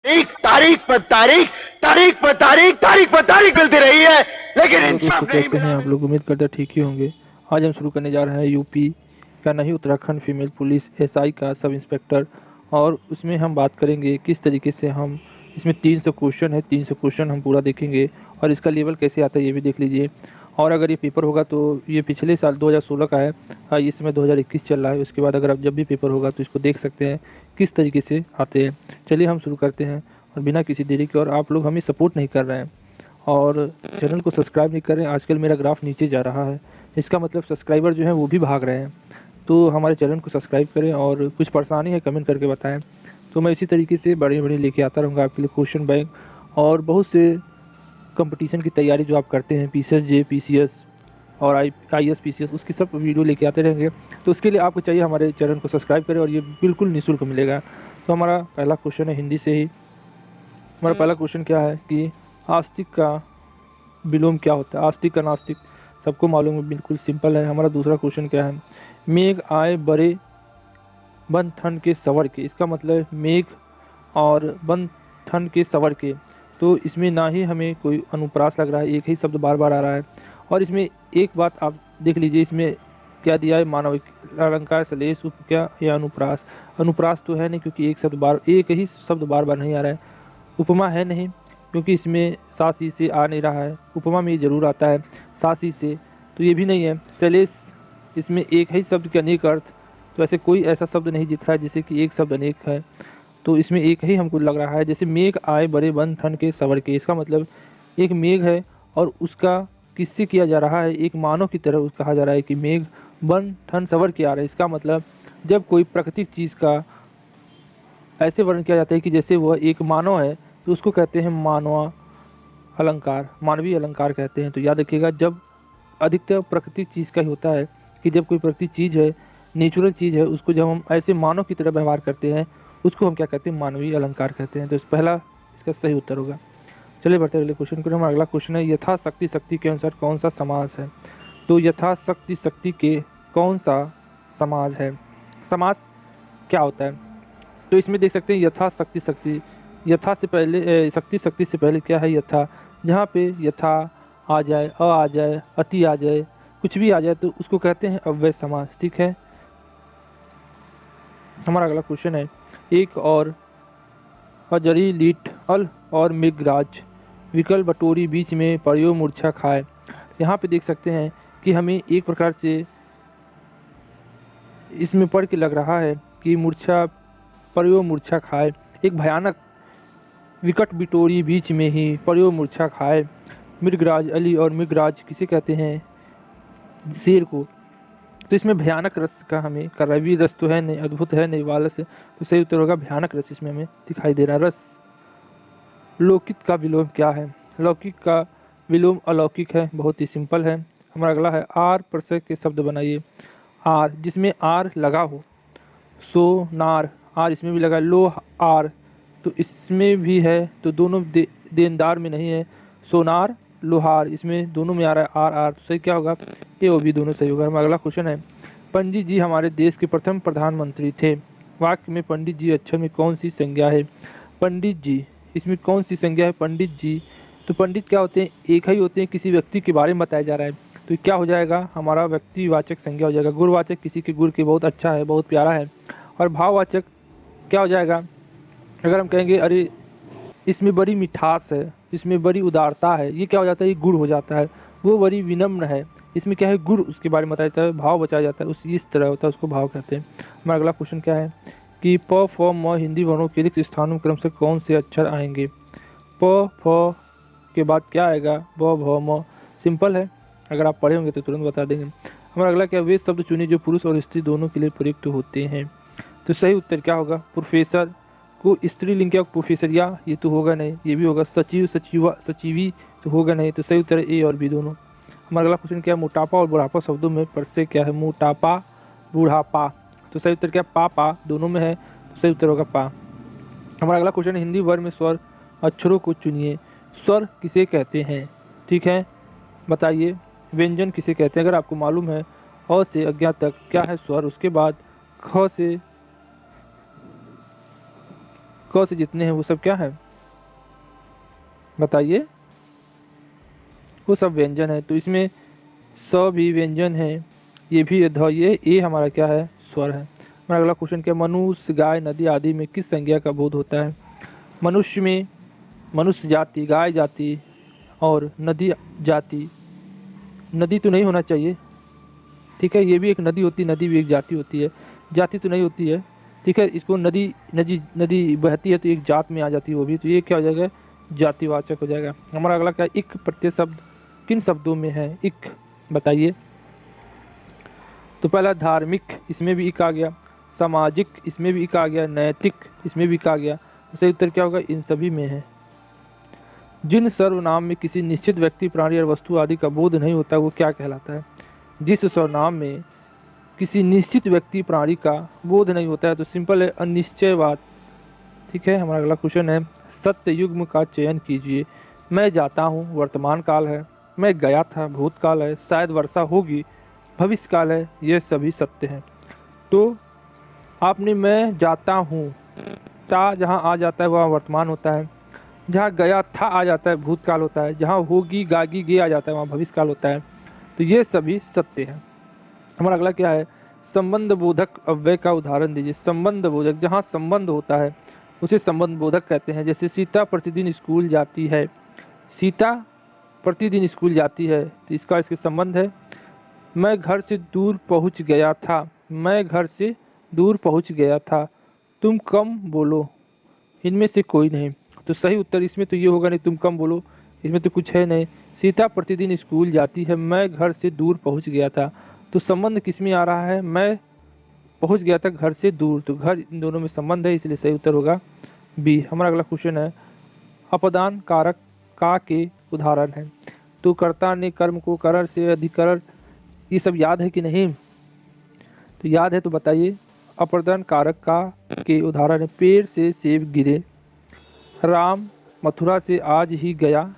तारीख पर तारीख, तारीख पर तारीख, तारीख पर तारीख मिलती रही है, लेकिन इंसाफ नहीं कैसे हैं आप लोग? उम्मीद करते हैं ठीक ही होंगे। आज हम शुरू करने जा रहे हैं यूपी का नहीं, उत्तराखंड फीमेल पुलिस एसआई का सब इंस्पेक्टर। और उसमें हम बात करेंगे किस तरीके से हम इसमें 300 क्वेश्चन है, 300 क्वेश्चन हम पूरा देखेंगे और इसका लेवल कैसे आता है ये भी देख लीजिए। और अगर ये पेपर होगा तो ये पिछले साल 2016 का है, इस समय 2021 चल रहा है। उसके बाद अगर आप जब भी पेपर होगा तो इसको देख सकते हैं किस तरीके से आते हैं। चलिए हम शुरू करते हैं और बिना किसी देरी के। और आप लोग हमें सपोर्ट नहीं कर रहे हैं और चैनल को सब्सक्राइब नहीं कर रहे हैं। आजकल मेरा ग्राफ नीचे जा रहा है, इसका मतलब सब्सक्राइबर जो हैं वो भी भाग रहे हैं। तो हमारे चैनल को सब्सक्राइब करें और कुछ परेशानी है कमेंट करके बताएं। तो मैं इसी तरीके से बड़े बड़े लेके आता रहूँगा आपके लिए क्वेश्चन बैंक और बहुत से कंपटीशन की तैयारी जो आप करते हैं, PCS PCS और IAS PCS, उसकी सब वीडियो लेके आते रहेंगे। तो उसके लिए आपको चाहिए हमारे चैनल को सब्सक्राइब करें और ये बिल्कुल निःशुल्क मिलेगा। तो हमारा पहला क्वेश्चन है हिंदी से ही। हमारा पहला क्वेश्चन क्या है कि आस्तिक का विलोम क्या होता है? आस्तिक का नास्तिक सबको मालूम है, बिल्कुल सिंपल है। हमारा दूसरा क्वेश्चन क्या है? मेघ आए बड़े बन ठन के सवर के, इसका मतलब मेघ और बन ठन के सवर के। तो इसमें ना ही हमें कोई अनुप्रास लग रहा है, एक ही शब्द बार बार आ रहा है। और इसमें एक बात आप देख लीजिए, इसमें क्या दिया है? मानव अलंकार सलेश क्या या अनुप्रास? अनुप्रास तो है नहीं क्योंकि एक ही शब्द बार बार नहीं आ रहा है। उपमा है नहीं क्योंकि इसमें सासी से आ नहीं रहा है। उपमा में ये जरूर आता है सासी से, तो ये भी नहीं है। सलेश, इसमें एक ही शब्द के अनेक अर्थ, तो ऐसे कोई ऐसा शब्द नहीं दिख रहा है जैसे कि एक शब्द अनेक है। तो इसमें एक ही हमको लग रहा है। जैसे मेघ आए बड़े बन ठन के सवर के, इसका मतलब एक मेघ है और उसका किससे किया जा रहा है? एक मानव की तरह कहा जा रहा है कि मेघ बन ठन सवर के आ रहा है। इसका मतलब जब कोई प्राकृतिक चीज़ का ऐसे वर्णन किया जाता है कि जैसे वह एक मानव है, तो उसको कहते हैं मानवा अलंकार, मानवीय अलंकार कहते हैं। तो याद रखिएगा, जब अधिकतर प्राकृतिक चीज़ का ही होता है कि जब कोई प्राकृतिक चीज़ है, नेचुरल चीज़ है, उसको जब हम ऐसे मानव की तरह व्यवहार करते हैं, उसको हम क्या कहते हैं? मानवीय अलंकार कहते हैं। तो इस पहला इसका सही उत्तर होगा। चलिए बढ़ते अगले क्वेश्चन को। हमारा अगला क्वेश्चन है यथाशक्ति शक्ति के अनुसार कौन सा समास है? तो यथाशक्ति शक्ति के कौन सा समाज है? समास क्या होता है? तो इसमें देख सकते हैं यथाशक्ति शक्ति, यथा से पहले शक्ति, शक्ति से पहले क्या है? यथा। जहाँ पे यथा आ जाए, आ जाए, अति आ जाए, कुछ भी आ जाए तो उसको कहते हैं अव्यय समास। ठीक है। हमारा अगला क्वेश्चन है एक और अजरी लीट अल और मिगराज विकल बटोरी बीच में पड़ियो मूर्छा खाए। यहाँ पे देख सकते हैं कि हमें एक प्रकार से इसमें पढ़ के लग रहा है कि मूर्छा पड़ियो मूर्छा खाए, एक भयानक विकट बिटोरी बीच में ही पड़ियो मूर्छा खाए। मृगराज अली और मृगराज किसे कहते हैं? शेर को। तो इसमें भयानक रस का हमें करवी रस तो है नहीं, अद्भुत है नहीं, वालस है, तो सही उत्तर होगा भयानक रस। इसमें हमें दिखाई दे रहा रस। लौकिक का विलोम क्या है? लौकिक का विलोम अलौकिक है, बहुत ही सिंपल है। हमारा अगला है आर प्रत्यय के शब्द बनाइए। आर, जिसमें आर लगा हो, सो नार, आर इसमें भी लगा, लो आर, तो इसमें भी है, तो दोनों देनदार में नहीं है। सोनार लोहार, इसमें दोनों में आ रहा है आर आर, तो सही क्या होगा? ए और बी दोनों सही होगा। हमारा अगला क्वेश्चन है पंडित जी हमारे देश के प्रथम प्रधानमंत्री थे। वाक्य में पंडित जी अक्षर में कौन सी संज्ञा है? पंडित जी, इसमें कौन सी संज्ञा है? पंडित जी, तो पंडित क्या होते हैं? एक ही होते हैं, किसी व्यक्ति के बारे में बताया जा रहा है, तो क्या हो जाएगा? हमारा व्यक्तिवाचक संज्ञा हो जाएगा। गुणवाचक किसी के गुण के बहुत अच्छा है, बहुत प्यारा है। और भाववाचक क्या हो जाएगा? अगर हम कहेंगे अरे इसमें बड़ी मिठास है, इसमें बड़ी उदारता है, ये क्या हो जाता है? ये गुण हो जाता है। वो बड़ी विनम्र है, इसमें क्या है? गुण उसके बारे में बताया जाता है, भाव बचाया जाता है, उस इस तरह होता है, उसको भाव कहते हैं। हमारा अगला क्वेश्चन क्या है कि प फ म हिंदी वर्णों के रिक्त स्थानों क्रम से कौन से अक्षर आएंगे? प फ के बाद क्या आएगा? ब भ म। सिंपल है, अगर आप पढ़े होंगे तो तुरंत बता देंगे। हमारा अगला क्या? वे शब्द चुनिए जो पुरुष और स्त्री दोनों के लिए प्रयुक्त होते हैं। तो सही उत्तर क्या होगा? प्रोफेसर को स्त्रीलिंग क्या? प्रोफेसरिया, ये तो होगा नहीं। ये भी होगा सचिव, सचिवा, सचिवी, तो होगा नहीं। तो सही उत्तर है ए और बी दोनों। हमारा अगला क्वेश्चन क्या है? मोटापा और बुढ़ापा शब्दों में प्रत्यय क्या है? मोटापा, बुढ़ापा, तो सही उत्तर क्या? पा पा दोनों में है, तो सही उत्तर होगा पा। हमारा अगला क्वेश्चन है हिंदी वर्ग में स्वर अक्षरों को चुनिए। स्वर किसे कहते हैं? ठीक है, बताइए। व्यंजन किसे कहते हैं? अगर आपको मालूम है अ से अज्ञात तक क्या है स्वर, उसके बाद ख क से जितने हैं वो सब क्या है बताइए, वो सब व्यंजन है। तो इसमें स भी व्यंजन है, ये भी ध, ये ए हमारा क्या है स्वर है। हमारा अगला क्वेश्चन क्या, मनुष्य गाय नदी आदि में किस संज्ञा का बोध होता है। मनुष्य में मनुष्य जाति, गाय जाति और नदी जाति, नदी तो नहीं होना चाहिए, ठीक है, ये भी एक नदी होती है, नदी भी एक जाति होती है, जाति तो नहीं होती है, ठीक है। इसको नदी नदी नदी बहती है तो एक जात में आ जाती है वो भी, तो ये क्या हो जाएगा जातिवाचक हो जाएगा। हमारा अगला क्या, इक प्रत्यय शब्द किन शब्दों में है, इक बताइए। तो पहला धार्मिक, इसमें भी इक आ गया, सामाजिक इसमें भी इक आ गया, नैतिक इसमें भी इक आ गया। तो सही उत्तर क्या होगा, इन सभी में है। जिन सर्वनाम में किसी निश्चित व्यक्ति प्राणी और वस्तु आदि का बोध नहीं होता वो क्या कहलाता है। जिस सर्वनाम में किसी निश्चित व्यक्ति प्राणी का बोध नहीं होता है तो सिंपल है अनिश्चयवाद, ठीक है। हमारा अगला क्वेश्चन है, सत्य युग्म का चयन कीजिए। मैं जाता हूँ वर्तमान काल है, मैं गया था भूतकाल है, शायद वर्षा होगी भविष्य काल है, ये सभी सत्य हैं। तो आपने मैं जाता हूँ, ता जहाँ आ जाता है वहाँ वर्तमान होता है, जहाँ गया था आ जाता है भूतकाल होता है, जहाँ होगी गागी गे आ जाता है वहाँ भविष्य काल होता है, तो ये सभी सत्य हैं। हमारा अगला क्या है, संबंध बोधक अव्यय का उदाहरण दीजिए। संबंध बोधक, जहाँ संबंध होता है उसे संबंध बोधक कहते हैं। जैसे सीता प्रतिदिन स्कूल जाती है, सीता प्रतिदिन स्कूल जाती है तो इसका इसके संबंध है। मैं घर से दूर पहुंच गया था, मैं घर से दूर पहुंच गया था, तुम कम बोलो, इनमें से कोई नहीं। तो सही उत्तर इसमें तो ये होगा नहीं, तुम कम बोलो, इसमें तो कुछ है नहीं। सीता प्रतिदिन स्कूल जाती है, मैं घर से दूर पहुंच गया था, तो संबंध किस में आ रहा है, मैं पहुंच गया था घर से दूर, तो घर इन दोनों में संबंध है, इसलिए सही उत्तर होगा बी। हमारा अगला क्वेश्चन है, अपदान कारक का के उदाहरण है। तो कर्ता ने कर्म को करण से अधिकरण, ये सब याद है कि नहीं, तो याद है तो बताइए। अपदान कारक का के उदाहरण है, पेड़ से सेब गिरे, राम मथुरा से आज ही गया,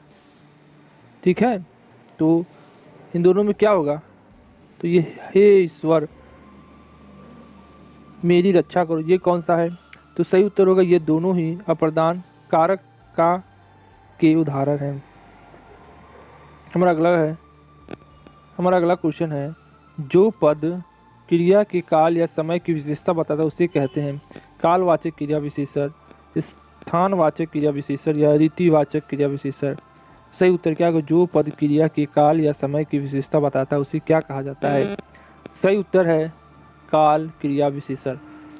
ठीक है। तो इन दोनों में क्या होगा, तो ये हे ईश्वर मेरी रक्षा करो, ये कौन सा है, तो सही उत्तर होगा ये दोनों ही अप्रदान कारक का के उदाहरण हैं। हमारा अगला क्वेश्चन है, जो पद क्रिया के काल या समय की विशेषता बताता है उसे कहते हैं कालवाचक क्रिया विशेषण, स्थानवाचक क्रिया विशेषण या रीतिवाचक क्रिया विशेषण। सही उत्तर क्या होगा, जो पद क्रिया के काल या समय की विशेषता बताता है उसे क्या कहा जाता है। सही उत्तर है काल क्रिया विशेषण।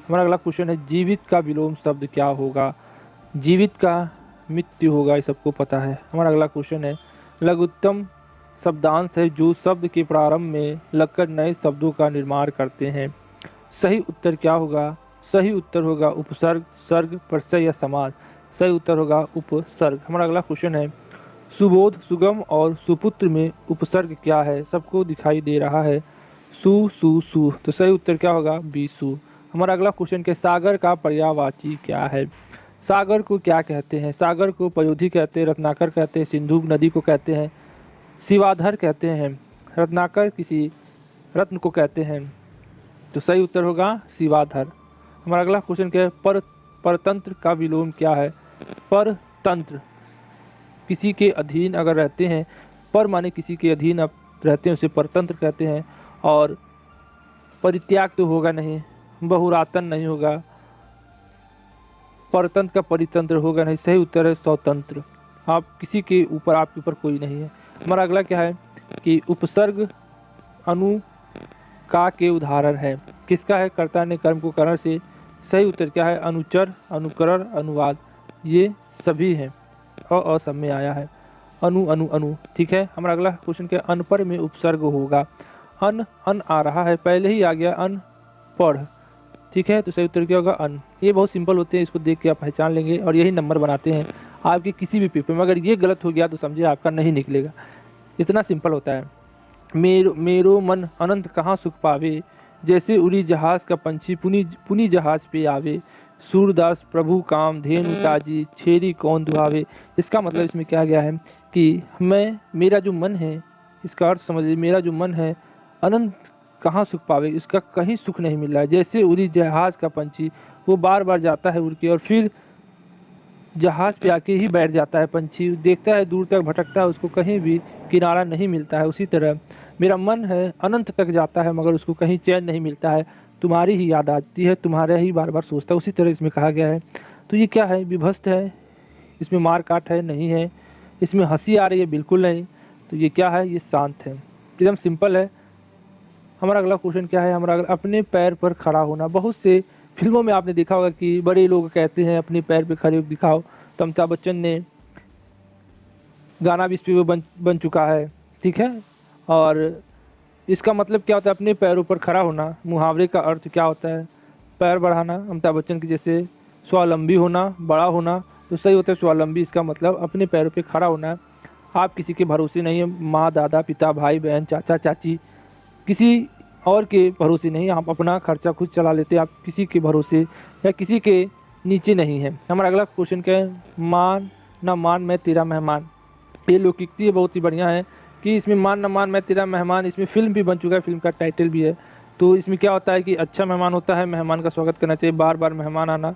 हमारा अगला क्वेश्चन है, जीवित का विलोम शब्द क्या होगा। जीवित का मृत्यु होगा, ये सबको पता है। हमारा अगला क्वेश्चन है, लघुत्तम शब्दांश है जो शब्द के प्रारंभ में लगकर नए शब्दों का निर्माण करते हैं। सही उत्तर क्या होगा, सही उत्तर होगा उपसर्ग, सर्ग, प्रत्यय या समास। सही उत्तर होगा उपसर्ग। हमारा अगला क्वेश्चन है, सुबोध, सुगम और सुपुत्र में उपसर्ग क्या है, सबको दिखाई दे रहा है सु सु सु, तो सही उत्तर क्या होगा बी सु। हमारा अगला क्वेश्चन के, सागर का पर्यायवाची क्या है। सागर को क्या कहते हैं, सागर को पयोधी कहते हैं, रत्नाकर कहते हैं, सिंधु नदी को कहते हैं, शिवाधर कहते हैं, रत्नाकर किसी रत्न को कहते हैं, तो सही उत्तर होगा शिवाधर। हमारा अगला क्वेश्चन क्या है, परतंत्र का विलोम क्या है। परतंत्र किसी के अधीन अगर रहते हैं, पर माने किसी के अधीन आप रहते हैं उसे परतंत्र कहते हैं, और परित्याग तो होगा नहीं, बहुरातन नहीं होगा, परतंत्र का परितंत्र होगा नहीं, सही उत्तर है स्वतंत्र, आप किसी के ऊपर, आपके ऊपर कोई नहीं है। हमारा अगला क्या है कि उपसर्ग अनु का के उदाहरण है, किसका है, कर्ता ने कर्म को करण से। सही उत्तर क्या है, अनुचर, अनुकरण, अनुवाद, ये सभी हैं, और सब में आया है अनु अनु अनु, ठीक है। हमारा अगला क्वेश्चन क्या, अनपढ़ में उपसर्ग होगा। अन आ रहा है, पहले ही आ गया अनपढ़, ठीक है, तो सही उत्तर क्या होगा अन। ये बहुत सिंपल होते हैं, इसको देख के आप पहचान लेंगे और यही नंबर बनाते हैं आपके किसी भी पेपर में। अगर ये गलत हो गया तो समझिए आपका नहीं निकलेगा, इतना सिंपल होता है। मेरो मन अनंत कहाँ सुख पावे, जैसे उड़ी जहाज का पंछी पुनी जहाज पे आवे, सूरदास प्रभु काम धेनु ताजी, छेरी कौन दुहावे। इसका मतलब इसमें क्या गया है कि मेरा जो मन है, इसका अर्थ समझिए, मेरा जो मन है अनंत कहाँ सुख पावे, इसका कहीं सुख नहीं मिल रहा है। जैसे उड़ी जहाज का पंछी, वो बार बार जाता है उड़ के और फिर जहाज़ पे आके ही बैठ जाता है पंछी, देखता है दूर तक भटकता है, उसको कहीं भी किनारा नहीं मिलता है। उसी तरह मेरा मन है अनंत तक जाता है मगर उसको कहीं चैन नहीं मिलता है, तुम्हारी ही याद आती है, तुम्हारा ही बार बार सोचता है। उसी तरह इसमें कहा गया है। तो ये क्या है? विभत्स है, इसमें मार काट है नहीं है, इसमें हंसी आ रही है बिल्कुल नहीं। तो ये क्या है? ये शांत है, एकदम सिंपल है। हमारा अगला क्वेश्चन क्या है? हमारा अपने पैर पर खड़ा होना। बहुत से फिल्मों में आपने देखा होगा कि बड़े लोग कहते हैं अपने पैर पे खड़े होकर दिखाओ। तो अमिताभ बच्चन ने गाना भी इस पे बन चुका है, ठीक है। और इसका मतलब क्या होता है? अपने पैरों पर खड़ा होना। मुहावरे का अर्थ क्या होता है? पैर बढ़ाना। अमिताभ बच्चन की जैसे स्वावलंबी होना, बड़ा होना, तो सही होता है स्वावलंबी। इसका मतलब अपने पैरों पे खड़ा होना। आप किसी के भरोसे नहीं है, माँ, दादा, पिता, भाई, बहन, चाचा, चाची, किसी और के भरोसे नहीं। आप अपना खर्चा खुद चला लेते हैं, आप किसी के भरोसे या किसी के नीचे नहीं है। हमारा अगला क्वेश्चन क्या है? मान न मान मैं तेरा मेहमान। ये लोकोक्ति बहुत ही बढ़िया है कि इसमें मान न मान मैं तेरा मेहमान, इसमें फिल्म भी बन चुका है, फिल्म का टाइटल भी है। तो इसमें क्या होता है कि अच्छा मेहमान होता है, मेहमान का स्वागत करना चाहिए, बार बार मेहमान आना।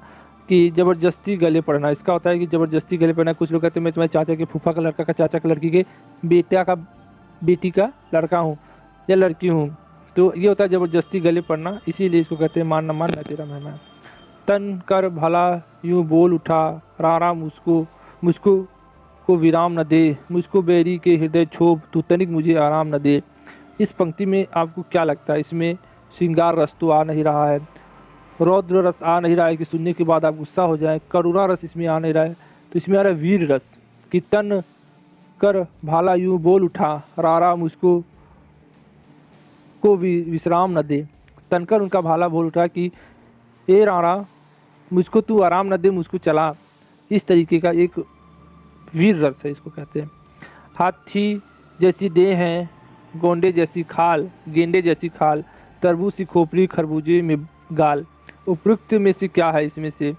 कि ज़बरदस्ती गले पड़ना, इसका होता है कि ज़बरदस्ती गले पड़ना। कुछ लोग कहते हैं मैं तुम्हारे चाचा के फूफा का लड़का का, चाचा का लड़की के बेटी का लड़का हूँ या लड़की हूँ। तो ये होता है ज़बरदस्ती गले पड़ना, इसीलिए इसको कहते हैं मान न मान मैं तेरा मेहमान। तन कर भला यूँ बोल उठा, रारा मुझको को विराम न दे, मुझको बैरी के हृदय क्षोभ, तू तनिक मुझे आराम न दे। इस पंक्ति में आपको क्या लगता है? इसमें श्रृंगार रस तो आ नहीं रहा है, रौद्र रस आ नहीं रहा है कि सुनने के बाद आप गुस्सा हो जाए, करुणा रस इसमें आ नहीं रहा है, तो इसमें आ रहा है वीर रस कि तन कर भाला यूँ बोल उठा, रारा मुझको को विश्राम न दे। तनकर उनका भाला बोल उठा कि ए रारा मुझको तू आराम न दे, मुझको चला। इस तरीके का एक वीर रस है, इसको कहते हैं। हाथी जैसी देह है, गोंडे जैसी खाल, गेंडे जैसी खाल, तरबूज सी खोपड़ी, खरबूजे में गाल। उपयुक्त में से क्या है इसमें से?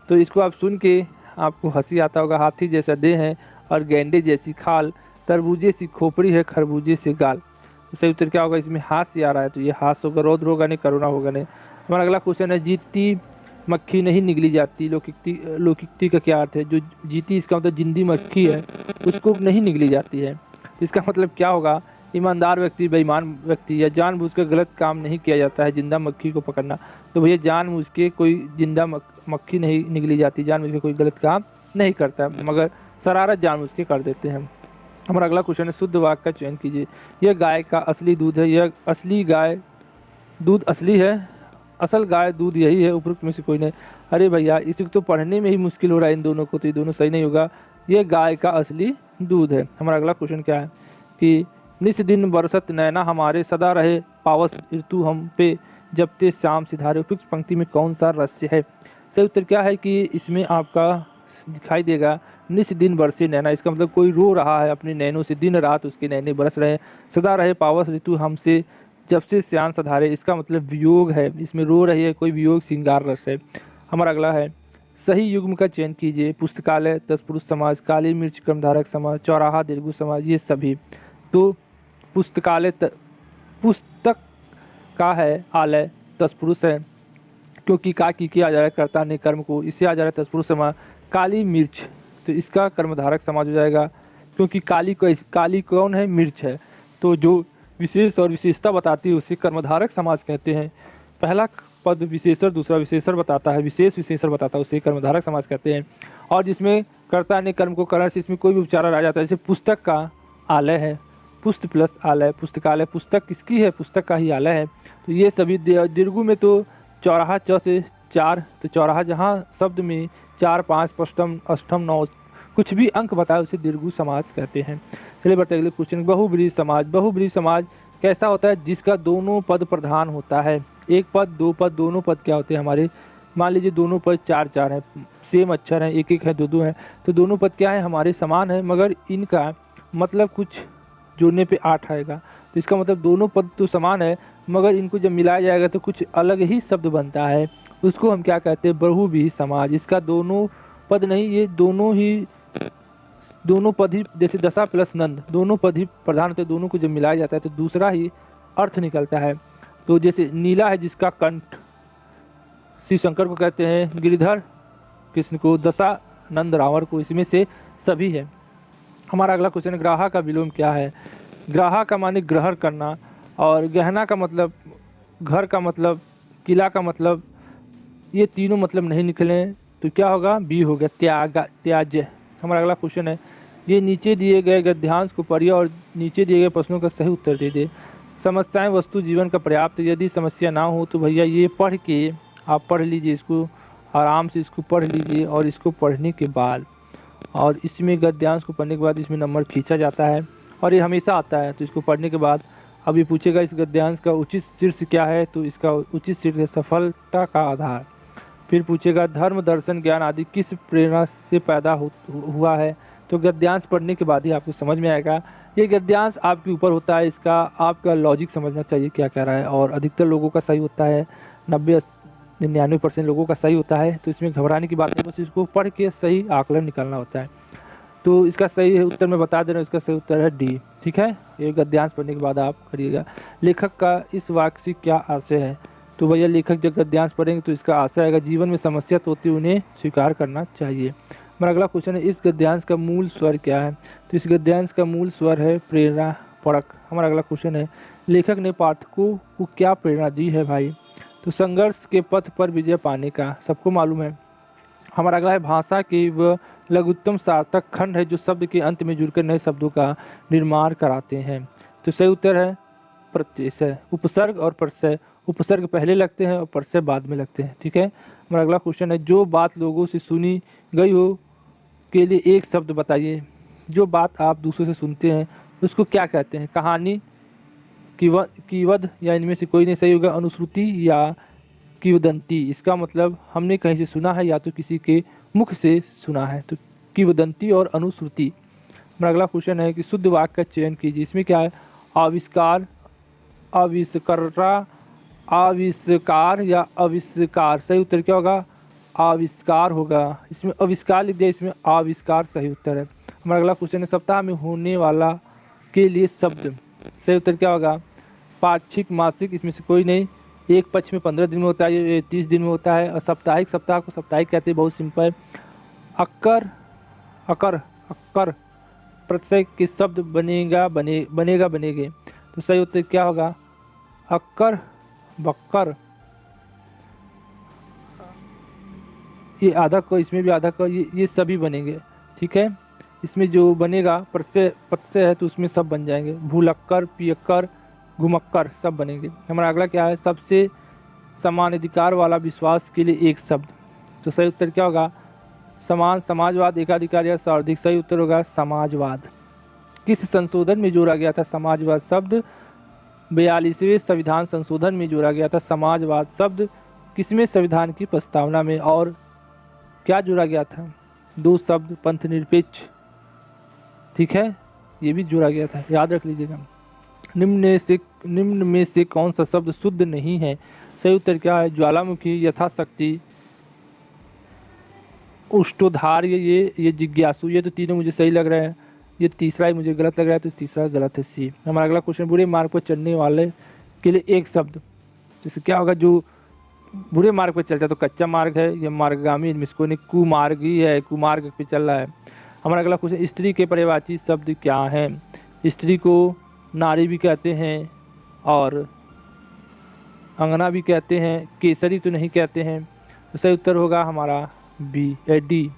तो इसको आप सुन के आपको हंसी आता होगा। हाथी जैसा देह है और गेंडे जैसी खाल, तरबूजे सी खोपड़ी है, खरबूजे से गाल। तो सही उत्तर क्या होगा? इसमें हास्य आ रहा है, तो ये हास्य होगा, रौद्र होगा नहीं, करुणा होगा नहीं। हमारा अगला क्वेश्चन है जीती मक्खी नहीं निगली जाती। लोकोक्ति का क्या अर्थ है? जो जीती, इसका मतलब जिंदी मक्खी है, उसको नहीं निगली जाती है। इसका मतलब क्या होगा? ईमानदार व्यक्ति, बेईमान व्यक्ति या जानबूझकर गलत काम नहीं किया जाता है जिंदा मक्खी को पकड़ना। तो भैया जानबूझ के कोई जिंदा मक्खी नहीं निगली जाती, जानबूझ के कोई गलत काम नहीं करता, मगर शरारत जानबूझ के कर देते हैं। हमारा अगला क्वेश्चन है शुद्ध वाक्य का चयन कीजिए। यह गाय का असली दूध है, यह असली गाय दूध असली है, असल गाय दूध यही है, उपरोक्त में से कोई नहीं। अरे भैया इसी को तो पढ़ने में ही मुश्किल हो रहा है इन दोनों को, तो ये दोनों सही नहीं होगा। यह गाय का असली दूध है। हमारा अगला क्वेश्चन क्या है कि निस दिन बरसत नैना हमारे, सदा रहे पावस ऋतु हम पे, जब ते शाम सिधारे। उपयुक्त पंक्ति में कौन सा रस्य है? सही उत्तर क्या है कि इसमें आपका दिखाई देगा निस दिन बरसे नैना। इसका मतलब कोई रो रहा है अपने नैनों से, दिन रात उसके नैने बरस रहे हैं। सदा रहे पावस ऋतु हमसे, जब से श्याम सधारे, इसका मतलब वियोग है, इसमें रो रही है कोई, वियोग श्रृंगार रस है। हमारा अगला है सही युग्म का चयन कीजिए। पुस्तकालय, तत्पुरुष समाज, काली मिर्च क्रमधारक समाज, चौराहा दीर्घु समाज, ये सभी। तो पुस्तकालय पुस्तक का है, आलय तत्पुरुष है क्योंकि का की किया जा रहा है कर्ता ने कर्म को, इससे आ जा रहा है तत्पुरुष समाज। काली मिर्च, तो इसका कर्मधारक समाज हो जाएगा क्योंकि काली कौन है? मिर्च है। तो जो विशेष और विशेषता बताती है उसे कर्मधारक समाज कहते हैं। पहला पद विशेषण, दूसरा विशेषण बताता है, विशेष विशेषण बताता है, उसे कर्मधारक समाज कहते हैं। और जिसमें कर्ता ने कर्म को करण से इसमें कोई भी उच्चारण आ जाता है, जैसे पुस्तक का आलय है, पुस्त प्लस आलय, पुस्तकालय, पुस्तक किसकी है? पुस्तक का ही आलय है। तो ये सभी दीर्घु में तो चौराहा च से 4, तो चौराहा जहाँ शब्द में 4, 5, पष्टम, अष्टम, 9 कुछ भी अंक बताए उसे दीर्घु समाज कहते हैं। चलिए बढ़ते अगले क्वेश्चन। बहुब्रीहि समाज। बहुब्रीहि समाज कैसा होता है? जिसका दोनों पद प्रधान होता है। एक पद, दो पद, दोनों पद क्या होते हैं हमारे? मान लीजिए दोनों पद 4-4 हैं, सेम अक्षर हैं, एक एक है, दो है, तो दोनों पद क्या है हमारे? समान है, मगर इनका मतलब कुछ जोड़ने पे 8 आएगा। तो इसका मतलब दोनों पद तो समान है, मगर इनको जब मिलाया जाएगा तो कुछ अलग ही शब्द बनता है, उसको हम क्या कहते हैं? बहुब्रीहि समाज। इसका दोनों पद नहीं, ये दोनों पद ही, जैसे दशा प्लस नंद, दोनों पद ही प्रधान होते हैं, दोनों को जब मिलाया जाता है तो दूसरा ही अर्थ निकलता है। तो जैसे नीला है जिसका कंठ, श्री शंकर को कहते हैं गिरिधर, कृष्ण को दशा नंद रावण को, इसमें से सभी है। हमारा अगला क्वेश्चन है ग्राहा का विलोम क्या है। ग्राहा का माने ग्रहण करना, और गहना का मतलब घर का मतलब, किला का मतलब, ये तीनों मतलब नहीं निकले तो क्या होगा, बी हो गया त्याज्य। हमारा अगला क्वेश्चन है ये नीचे दिए गए गद्यांश को पढ़िए और नीचे दिए गए प्रश्नों का सही उत्तर दे दे। समस्याएं वस्तु जीवन का पर्याप्त, यदि समस्या ना हो तो भैया ये पढ़ के आप पढ़ लीजिए, इसको आराम से इसको पढ़ लीजिए, और इसको पढ़ने के बाद और इसमें गद्यांश को पढ़ने के बाद इसमें नंबर खींचा जाता है और ये हमेशा आता है। तो इसको पढ़ने के बाद अभी पूछेगा इस गद्यांश का उचित शीर्ष क्या है, तो इसका उचित शीर्ष है सफलता का आधार। फिर पूछेगा धर्म दर्शन ज्ञान आदि किस प्रेरणा से पैदा हुआ है, तो गद्यांश पढ़ने के बाद ही आपको समझ में आएगा। ये गद्यांश आपके ऊपर होता है, इसका आपका लॉजिक समझना चाहिए क्या कह रहा है, और अधिकतर लोगों का सही होता है, 90-99% लोगों का सही होता है। तो इसमें घबराने की बात नहीं, बस इसको पढ़ के सही आकलन निकालना होता है। तो इसका सही उत्तर मैं बता दे रहा हूँ, इसका सही उत्तर है डी। ठीक है, ये गद्यांश पढ़ने के बाद आप करिएगा। लेखक का इस वाक्य से क्या आशय है, तो भैया लेखक जब गद्यांश पढ़ेंगे तो इसका आशय आएगा जीवन में समस्या तो होती है, उन्हें स्वीकार करना चाहिए। हमारा अगला क्वेश्चन है इस गद्यांश का मूल स्वर क्या है, तो इस गद्यांश का मूल स्वर है प्रेरणा परक। हमारा अगला क्वेश्चन है लेखक ने पाठकों को क्या प्रेरणा दी है भाई, तो संघर्ष के पथ पर विजय पाने का, सबको मालूम है। हमारा अगला है भाषा के वह लघुत्तम सार्थक खंड है जो शब्द के अंत में जुड़कर नए शब्दों का निर्माण कराते हैं, तो सही उत्तर है प्रत्यय। उपसर्ग और प्रत्यय, उपसर्ग पहले लगते हैं और प्रत्यय बाद में लगते हैं। ठीक है, हमारा अगला क्वेश्चन है जो बात लोगों से सुनी गई हो के लिए एक शब्द बताइए। जो बात आप दूसरों से सुनते हैं उसको क्या कहते हैं, कहानी, कीवद या इनमें से कोई नहीं सही होगा, अनुश्रुति या किवदंती। इसका मतलब हमने कहीं से सुना है या तो किसी के मुख से सुना है, तो किवदंती और अनुश्रुति। हमारा अगला क्वेश्चन है कि शुद्ध वाक्य का चयन कीजिए। इसमें क्या है, आविष्कार, आविष्कर्ता, आविष्कार या आविष्कार। सही उत्तर क्या होगा, आविष्कार होगा। इसमें आविष्कार लिख दिया, इसमें आविष्कार सही उत्तर है। हमारा अगला क्वेश्चन है सप्ताह में होने वाला के लिए शब्द। सही उत्तर क्या होगा, पाक्षिक, मासिक, इसमें से कोई नहीं। एक पक्ष में 15 दिन में होता है, ये 30 दिन में होता है। और साप्ताहिक, सप्ताह को साप्ताहिक कहते हैं, बहुत सिंपल। अक्कर, अकर, अक्कर प्रत्यय के शब्द बनेगा, बनेगे। तो सही उत्तर क्या होगा, अक्कर, बक्कर। ये आधा क, इसमें भी आधा क, ये सभी बनेंगे। ठीक है, इसमें जो बनेगा प्रत्यय है तो उसमें सब बन जाएंगे, भूलक्कर, पियक्कर, घुमक्कर सब बनेंगे। हमारा अगला क्या है, सबसे समान अधिकार वाला विश्वास के लिए एक शब्द। तो सही उत्तर क्या होगा, समान, समाजवाद, एकाधिकार या सर्वाधिक। सही उत्तर होगा समाजवाद। किस संशोधन में जोड़ा गया था समाजवाद शब्द, 42वें संविधान संशोधन में जोड़ा गया था समाजवाद शब्द। किसमें, संविधान की प्रस्तावना में। और क्या जोड़ा गया था, दो शब्द, पंथ निरपेक्ष। ठीक है, ये भी जोड़ा गया था, याद रख लीजिएगा। निम्न में से कौन सा शब्द शुद्ध नहीं है, सही उत्तर क्या है, ज्वालामुखी, यथाशक्ति, उष्टोधार, ये जिज्ञासु। ये तो तीनों मुझे सही लग रहे हैं, ये तीसरा ही मुझे गलत लग रहा है, तो तीसरा गलत है, सी। हमारा अगला क्वेश्चन, बुरे मार्ग पर चढ़ने वाले के लिए एक शब्द। जैसे क्या होगा, जो बुरे मार्ग पर चलता है तो कच्चा मार्ग है, ये मार्गगामी, इसको नहीं, कुमार्गी है, कुमार्ग पे चल रहा है। हमारा अगला क्वेश्चन, स्त्री के पर्यायवाची शब्द क्या है। स्त्री को नारी भी कहते हैं और अंगना भी कहते हैं, केसरी तो नहीं कहते हैं। तो सही उत्तर होगा हमारा बी, डी।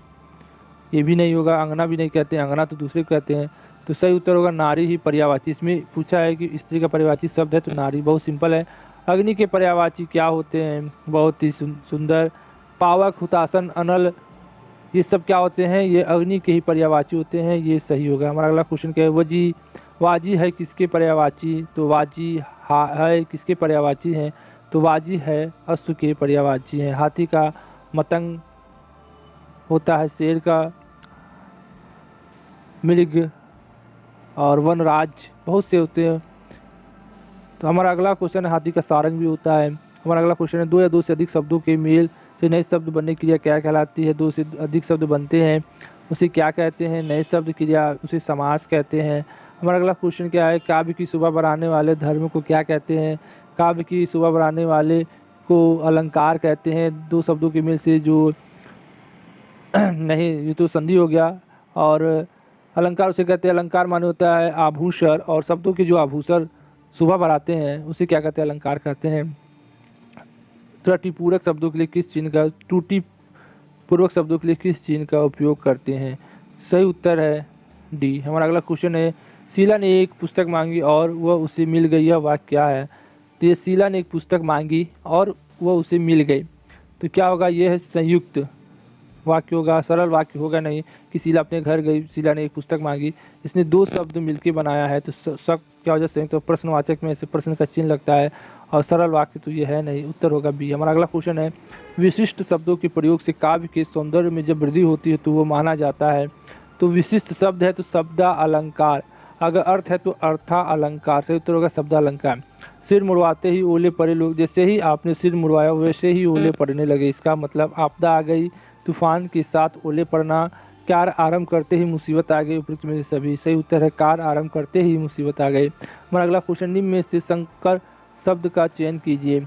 ये भी नहीं होगा, अंगना भी नहीं कहते हैं, अंगना तो दूसरे को कहते हैं। तो सही उत्तर होगा नारी ही पर्यायवाची। इसमें पूछा है कि स्त्री का पर्यायवाची शब्द है तो नारी, बहुत सिंपल है। अग्नि के पर्यायवाची क्या होते हैं, बहुत ही सुंदर, पावक, हुतासन, अनल, ये सब क्या होते हैं, ये अग्नि के ही पर्यायवाची होते हैं, ये सही होगा। हमारा अगला क्वेश्चन क्या है, वजी, वाजी है किसके पर्यायवाची, तो वाजी है किसके पर्यायवाची हैं, तो वाजी है अश्व के पर्यायवाची हैं। हाथी का मतंग होता है, शेर का मृग, और वनराज बहुत से होते हैं। तो हमारा अगला क्वेश्चन है हाथी का सारंग भी होता है। हमारा अगला क्वेश्चन है दो या दो से अधिक शब्दों के मेल से नए शब्द बनने की क्रिया क्या कहलाती है। दो से अधिक शब्द बनते हैं उसे क्या कहते हैं, नए शब्द क्रिया, उसे समास कहते हैं। हमारा अगला क्वेश्चन क्या है, काव्य की शोभा बढ़ाने वाले धर्म को क्या कहते हैं। काव्य की शोभा बढ़ाने वाले को अलंकार कहते हैं। दो शब्दों के मेल से जो नहीं, ये तो संधि हो गया। और अलंकार उसे कहते हैं, अलंकार माने होता है आभूषण, और शब्दों के जो आभूषण शोभा बढ़ाते हैं उसे क्या कहते हैं, अलंकार कहते हैं। त्रुटिपूरक शब्दों के लिए किस चिन्ह का त्रुटिपूर्वक शब्दों के लिए किस चिन्ह का उपयोग करते हैं? सही उत्तर है डी। हमारा अगला क्वेश्चन है, शीला ने एक पुस्तक मांगी और वह उसे मिल गई, यह वाक्य क्या है? तो ये शीला ने एक पुस्तक मांगी और वह उसे मिल गई, तो क्या होगा? यह है संयुक्त वाक्य होगा, सरल वाक्य होगा नहीं कि शीला अपने घर गई, शीला ने एक पुस्तक मांगी। इसने दो शब्द मिलके बनाया है, तो सब क्या हो जाए संयुक्त, तो प्रश्नवाचक में से प्रश्न का चिन्ह लगता है, और सरल वाक्य तो ये है नहीं, उत्तर होगा बी। हमारा अगला क्वेश्चन है, विशिष्ट शब्दों के प्रयोग से काव्य के सौंदर्य में जब वृद्धि होती है तो वो माना जाता है। तो विशिष्ट शब्द है तो शब्दा अलंकार, अगर अर्थ है तो अर्था अलंकार, सही उत्तर होगा शब्दा अलंकार। सिर मुड़वाते ही ओले पड़े लोग, जैसे ही आपने सिर मुड़वाया वैसे ही ओले पड़ने लगे, इसका मतलब आपदा आ गई, तूफान के साथ ओले पड़ना। कार आरंभ करते ही मुसीबत आ गई, उपयुक्त में से सभी, सही उत्तर है कार आरंभ करते ही मुसीबत आ गई। हमारा अगला क्वेश्चन, निम्न में से संकर शब्द का चयन कीजिए।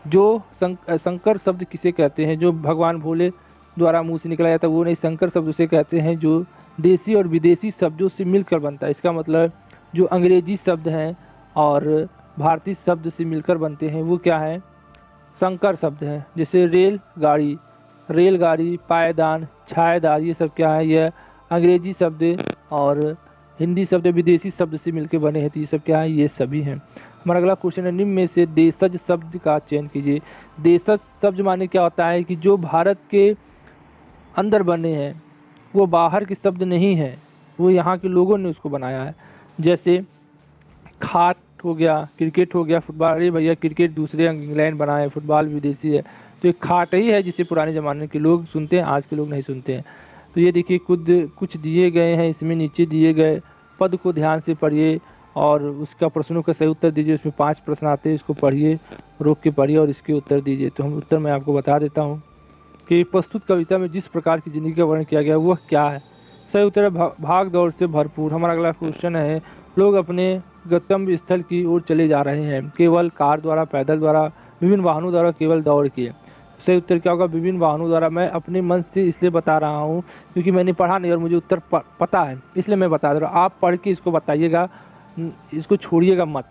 जो संकर शब्द किसे कहते हैं? जो भगवान भोले द्वारा मुंह से निकला जाता है वो नहीं, संकर शब्द उसे कहते हैं जो देसी और विदेशी शब्दों से मिलकर बनता है। इसका मतलब जो अंग्रेजी शब्द हैं और भारतीय शब्द से मिलकर बनते हैं वो क्या है? संकर शब्द हैं। जैसे रेलगाड़ी, पायदान, छायादार, ये सब क्या है? यह अंग्रेजी शब्द और हिंदी शब्द विदेशी शब्द से मिलकर बने हैं, तो ये सब क्या है? ये सभी हैं। हमारा अगला क्वेश्चन है, निम्न में से देशज शब्द का चयन कीजिए। देशज शब्द माने क्या होता है कि जो भारत के अंदर बने हैं, वो बाहर के शब्द नहीं है, वो यहाँ के लोगों ने उसको बनाया है। जैसे खाट हो गया, क्रिकेट हो गया, फुटबॉल, अरे भैया क्रिकेट दूसरे इंग्लैंड बनाए हैं, फुटबॉल विदेशी है, तो ये खाट ही है जिसे पुराने ज़माने के लोग सुनते हैं, आज के लोग नहीं सुनते हैं। तो ये देखिए कुछ दिए गए हैं, इसमें नीचे दिए गए पद को ध्यान से पढ़िए और उसका प्रश्नों का सही उत्तर दीजिए। इसमें 5 प्रश्न आते हैं, इसको पढ़िए, रोक के पढ़िए और इसके उत्तर दीजिए। तो हम उत्तर मैं आपको बता देता हूँ कि प्रस्तुत कविता में जिस प्रकार की जिंदगी का वर्णन किया गया वह क्या है? सही उत्तर है भाग दौड़ से भरपूर। हमारा अगला क्वेश्चन है, लोग अपने गंतव्य स्थल की ओर चले जा रहे हैं, केवल कार द्वारा, पैदल द्वारा, विभिन्न वाहनों द्वारा, केवल दौड़ के। सही उत्तर क्या होगा? विभिन्न वाहनों द्वारा। मैं अपने मन से इसलिए बता रहा हूँ क्योंकि मैंने पढ़ा नहीं और मुझे उत्तर पता है, इसलिए मैं बता दे रहा हूँ। आप पढ़ के इसको बताइएगा, इसको छोड़िएगा मत।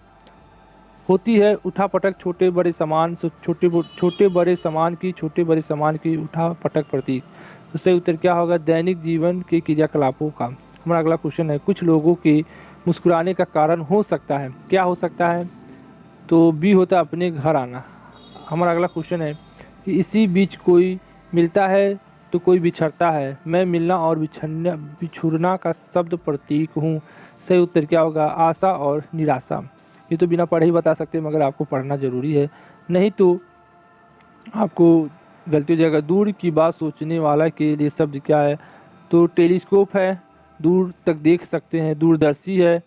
होती है उठा पटक छोटे बड़े समान, छोटे बड़े समान की उठा पटक प्रतीक। तो सही उत्तर क्या होगा? दैनिक जीवन के क्रियाकलापों का। हमारा अगला क्वेश्चन है, कुछ लोगों के मुस्कुराने का कारण हो सकता है, क्या हो सकता है? तो बी होता है अपने घर आना। हमारा अगला क्वेश्चन है कि इसी बीच कोई मिलता है तो कोई बिछड़ता है, मैं मिलना और बिछुड़ना का शब्द प्रतीक हूँ। सही उत्तर क्या होगा? आशा और निराशा। ये तो बिना पढ़े ही बता सकते हैं, मगर आपको पढ़ना ज़रूरी है, नहीं तो आपको गलती हो जाएगा। दूर की बात सोचने वाला के लिए शब्द क्या है? तो टेलीस्कोप है, दूर तक देख सकते हैं, दूरदर्शी है,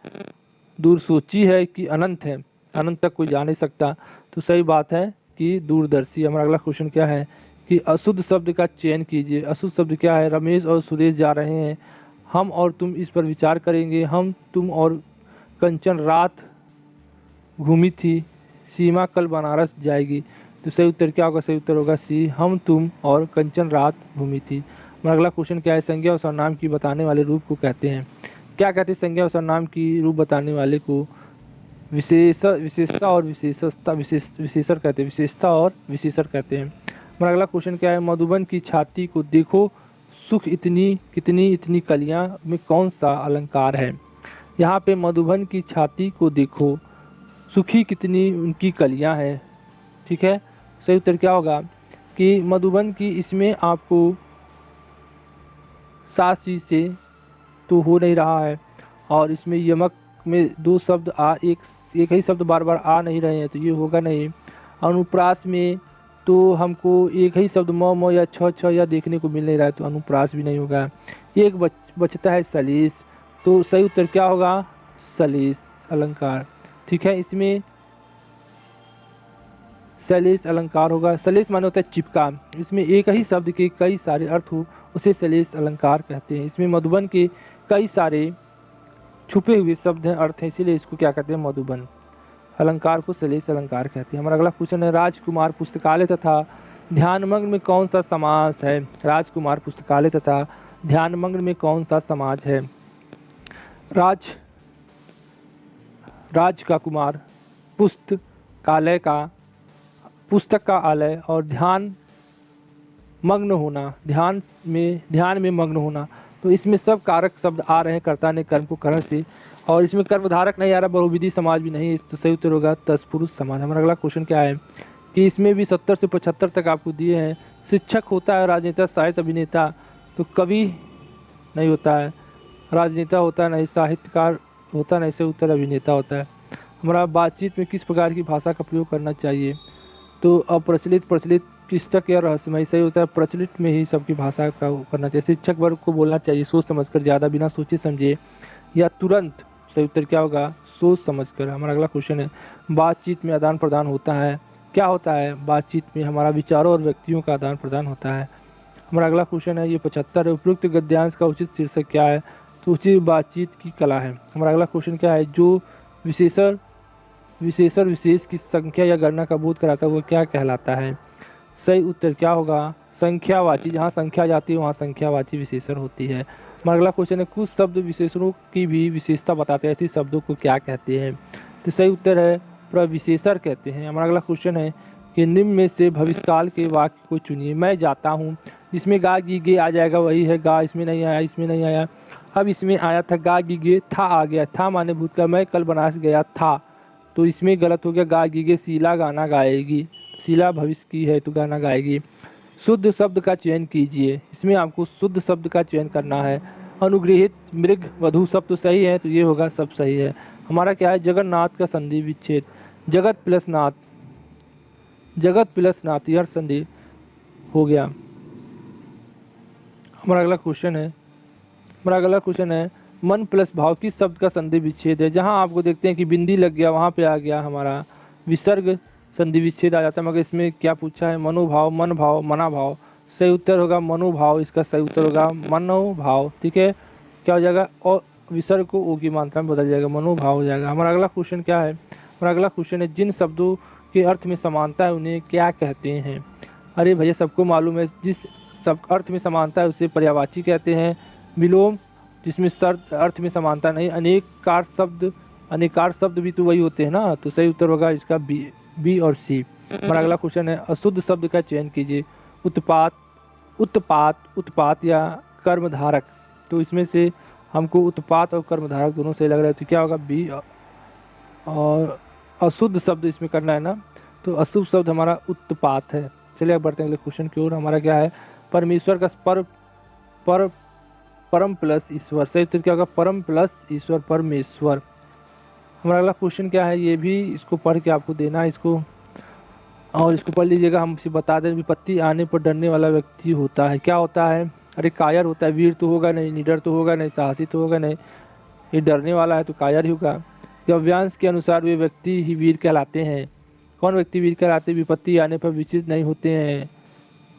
दूरसोची है कि अनंत है, अनंत तक कोई जा नहीं सकता। तो सही बात है कि दूरदर्शी। हमारा अगला क्वेश्चन क्या है कि अशुद्ध शब्द का चयन कीजिए। अशुद्ध शब्द क्या है? रमेश और सुरेश जा रहे हैं, हम और तुम इस पर विचार करेंगे, हम, तुम और कंचन रात घूमी थी, सीमा कल बनारस जाएगी। तो सही उत्तर क्या होगा? सही उत्तर होगा सी, हम, तुम और कंचन रात घूमी थी। हमारा अगला क्वेश्चन क्या है? संज्ञा और सर्वनाम की बताने वाले रूप को कहते हैं, क्या कहते हैं? संज्ञा और सर्वनाम की रूप बताने वाले को विशेषता और विशेषण कहते हैं, विशेषता और विशेषण कहते हैं। हमारा अगला क्वेश्चन क्या है? मधुबन की छाती को देखो, सुख इतनी कितनी इतनी कलियां में कौन सा अलंकार है? यहाँ पे मधुबन की छाती को देखो, सुखी कितनी उनकी कलियां हैं, ठीक है। सही उत्तर क्या होगा कि मधुबन की, इसमें आपको सात सी से तो हो नहीं रहा है, और इसमें यमक में दो शब्द आ, एक ही शब्द बार बार आ नहीं रहे हैं, तो ये होगा नहीं। अनुप्रास में तो हमको एक ही शब्द म या छ या देखने को मिल नहीं रहा है, तो अनुप्रास भी नहीं होगा। एक बचता है सलीस, तो सही उत्तर क्या होगा? सलीस अलंकार, ठीक है। इसमें सलीस अलंकार होगा। सलीस माने होता है चिपका, इसमें एक ही शब्द के कई सारे अर्थ हो उसे सलीस अलंकार कहते हैं। इसमें मधुबन के कई सारे छुपे हुए शब्द हैं, अर्थ हैं, इसीलिए इसको क्या कहते हैं? मधुबन अलंकार को सलीस अलंकार कहते हैं। हमारा अगला क्वेश्चन है, राजकुमार पुस्तकालय तथा ध्यानमग्न में कौन सा समास है? राजकुमार पुस्तकालय तथा ध्यानमग्न में कौन सा समाज है? राज का कुमार, पुस्तकालय का, पुस्तक का आलय और ध्यान मग्न होना, ध्यान में मग्न होना। तो इसमें सब कारक शब्द आ रहे हैं कर्ता ने कर्म को करण से, और इसमें कर्मधारक नहीं आ रहा, बहुविधि समाज भी नहीं। तो सही उत्तर होगा तत्पुरुष समाज। हमारा अगला क्वेश्चन क्या है कि इसमें भी 70 से 75 तक आपको दिए हैं। शिक्षक होता है राजनेता, साहित्य अभिनेता तो कवि नहीं होता है, राजनेता होता है नहीं, साहित्यकार होता नहीं, सही उत्तर अभिनेता होता है। हमारा बातचीत में किस प्रकार की भाषा का प्रयोग करना चाहिए? तो अप्रचलित, प्रचलित, पुस्तक या रहस्यमय, सही होता है प्रचलित में ही सबकी भाषा का करना चाहिए। शिक्षक वर्ग को बोलना चाहिए सोच समझकर, ज़्यादा बिना सोचे समझे या तुरंत, सही उत्तर क्या होगा? सोच समझकर। हमारा अगला क्वेश्चन है बातचीत में आदान प्रदान होता है, क्या होता है? बातचीत में हमारा विचारों और व्यक्तियों का आदान प्रदान होता है। हमारा अगला क्वेश्चन है ये 75 है, उपयुक्त गद्यांश का उचित शीर्षक क्या है? तो उचित बातचीत की कला है। हमारा अगला क्वेश्चन क्या है? जो विशेषण विशेष की संख्या या गणना का बोध कराता है वो क्या कहलाता है? सही उत्तर क्या होगा? संख्यावाची। जहाँ संख्या जाती है वहाँ संख्यावाची विशेषण होती है। हमारा अगला क्वेश्चन है कुछ शब्द विशेषणों की भी विशेषता बताते हैं, ऐसे शब्दों को क्या कहते हैं? तो सही उत्तर है प्रविशेषण कहते हैं। हमारा अगला क्वेश्चन है कि निम्न में से भविष्यकाल के वाक्य को चुनिए। मैं जाता हूँ, जिसमें गा गी गे आ जाएगा, वही है गा, इसमें नहीं आया, इसमें नहीं आया। अब इसमें आया था गा गी गे, था आ गया, था माने भूतकाल, मैं कल बनारस गया था, तो इसमें गलत हो गया। गा गी गे शीला गाना गाएगी, शीला भविष्य की है तो गाना गाएगी। शुद्ध शब्द का चयन कीजिए, इसमें आपको शुद्ध शब्द का चयन करना है। अनुगृहित, मृग, वधु सब तो सही है, तो ये होगा सब सही है। हमारा क्या है? जगन्नाथ का संधि विच्छेद, जगत प्लस नाथ, जगत प्लस नाथ, यह संधि हो गया। हमारा अगला क्वेश्चन है मन प्लस भाव किस शब्द का संधि विच्छेद है? जहां आपको देखते हैं कि बिंदी लग गया वहां पे आ गया हमारा विसर्ग, संधि विच्छेद आ जाता है। मगर इसमें क्या पूछा है? मनोभाव, मन भाव, मना भाव। सही उत्तर होगा मनोभाव, इसका सही उत्तर होगा मनोभाव। ठीक है, क्या हो जाएगा? और विसर्ग को ओ की मात्रा में बदल जाएगा, मनोभाव हो जाएगा। हमारा अगला क्वेश्चन क्या है? हमारा अगला क्वेश्चन है जिन शब्दों के अर्थ में समानता है उन्हें क्या कहते हैं? अरे भैया सबको मालूम है, जिस सब अर्थ में समानता है उसे पर्यायवाची कहते हैं। विलोम, जिसमें शर्त अर्थ में समानता नहीं। अनेकार शब्द भी तो वही होते हैं ना, तो सही उत्तर होगा इसका बी और सी। हमारा अगला क्वेश्चन है अशुद्ध शब्द का चयन कीजिए। उत्पात या कर्मधारक, तो इसमें से हमको उत्पात और कर्मधारक दोनों सही लग रहा है, तो क्या होगा? बी। और अशुद्ध शब्द इसमें करना है ना, तो अशुभ शब्द हमारा उत्पात है। चलिए अब बढ़ते हैं अगले क्वेश्चन की ओर। हमारा क्या है? परमेश्वर का परम प्लस ईश्वर, सही उत्तर क्या होगा? परम प्लस ईश्वर, परमेश्वर। हमारा अगला क्वेश्चन क्या है? ये भी इसको पढ़ के आपको देना है इसको, और इसको पढ़ लीजिएगा। हम इसे बता दें, विपत्ति आने पर डरने वाला व्यक्ति होता है, क्या होता है? अरे कायर होता है, वीर तो होगा नहीं, निडर तो होगा नहीं, साहसी तो होगा नहीं, ये डरने वाला है तो कायर ही होगा। गव्यांश के अनुसार वे व्यक्ति ही वीर कहलाते हैं। कौन व्यक्ति वीर कहलाते हैं? विपत्ति आने पर विचलित नहीं होते हैं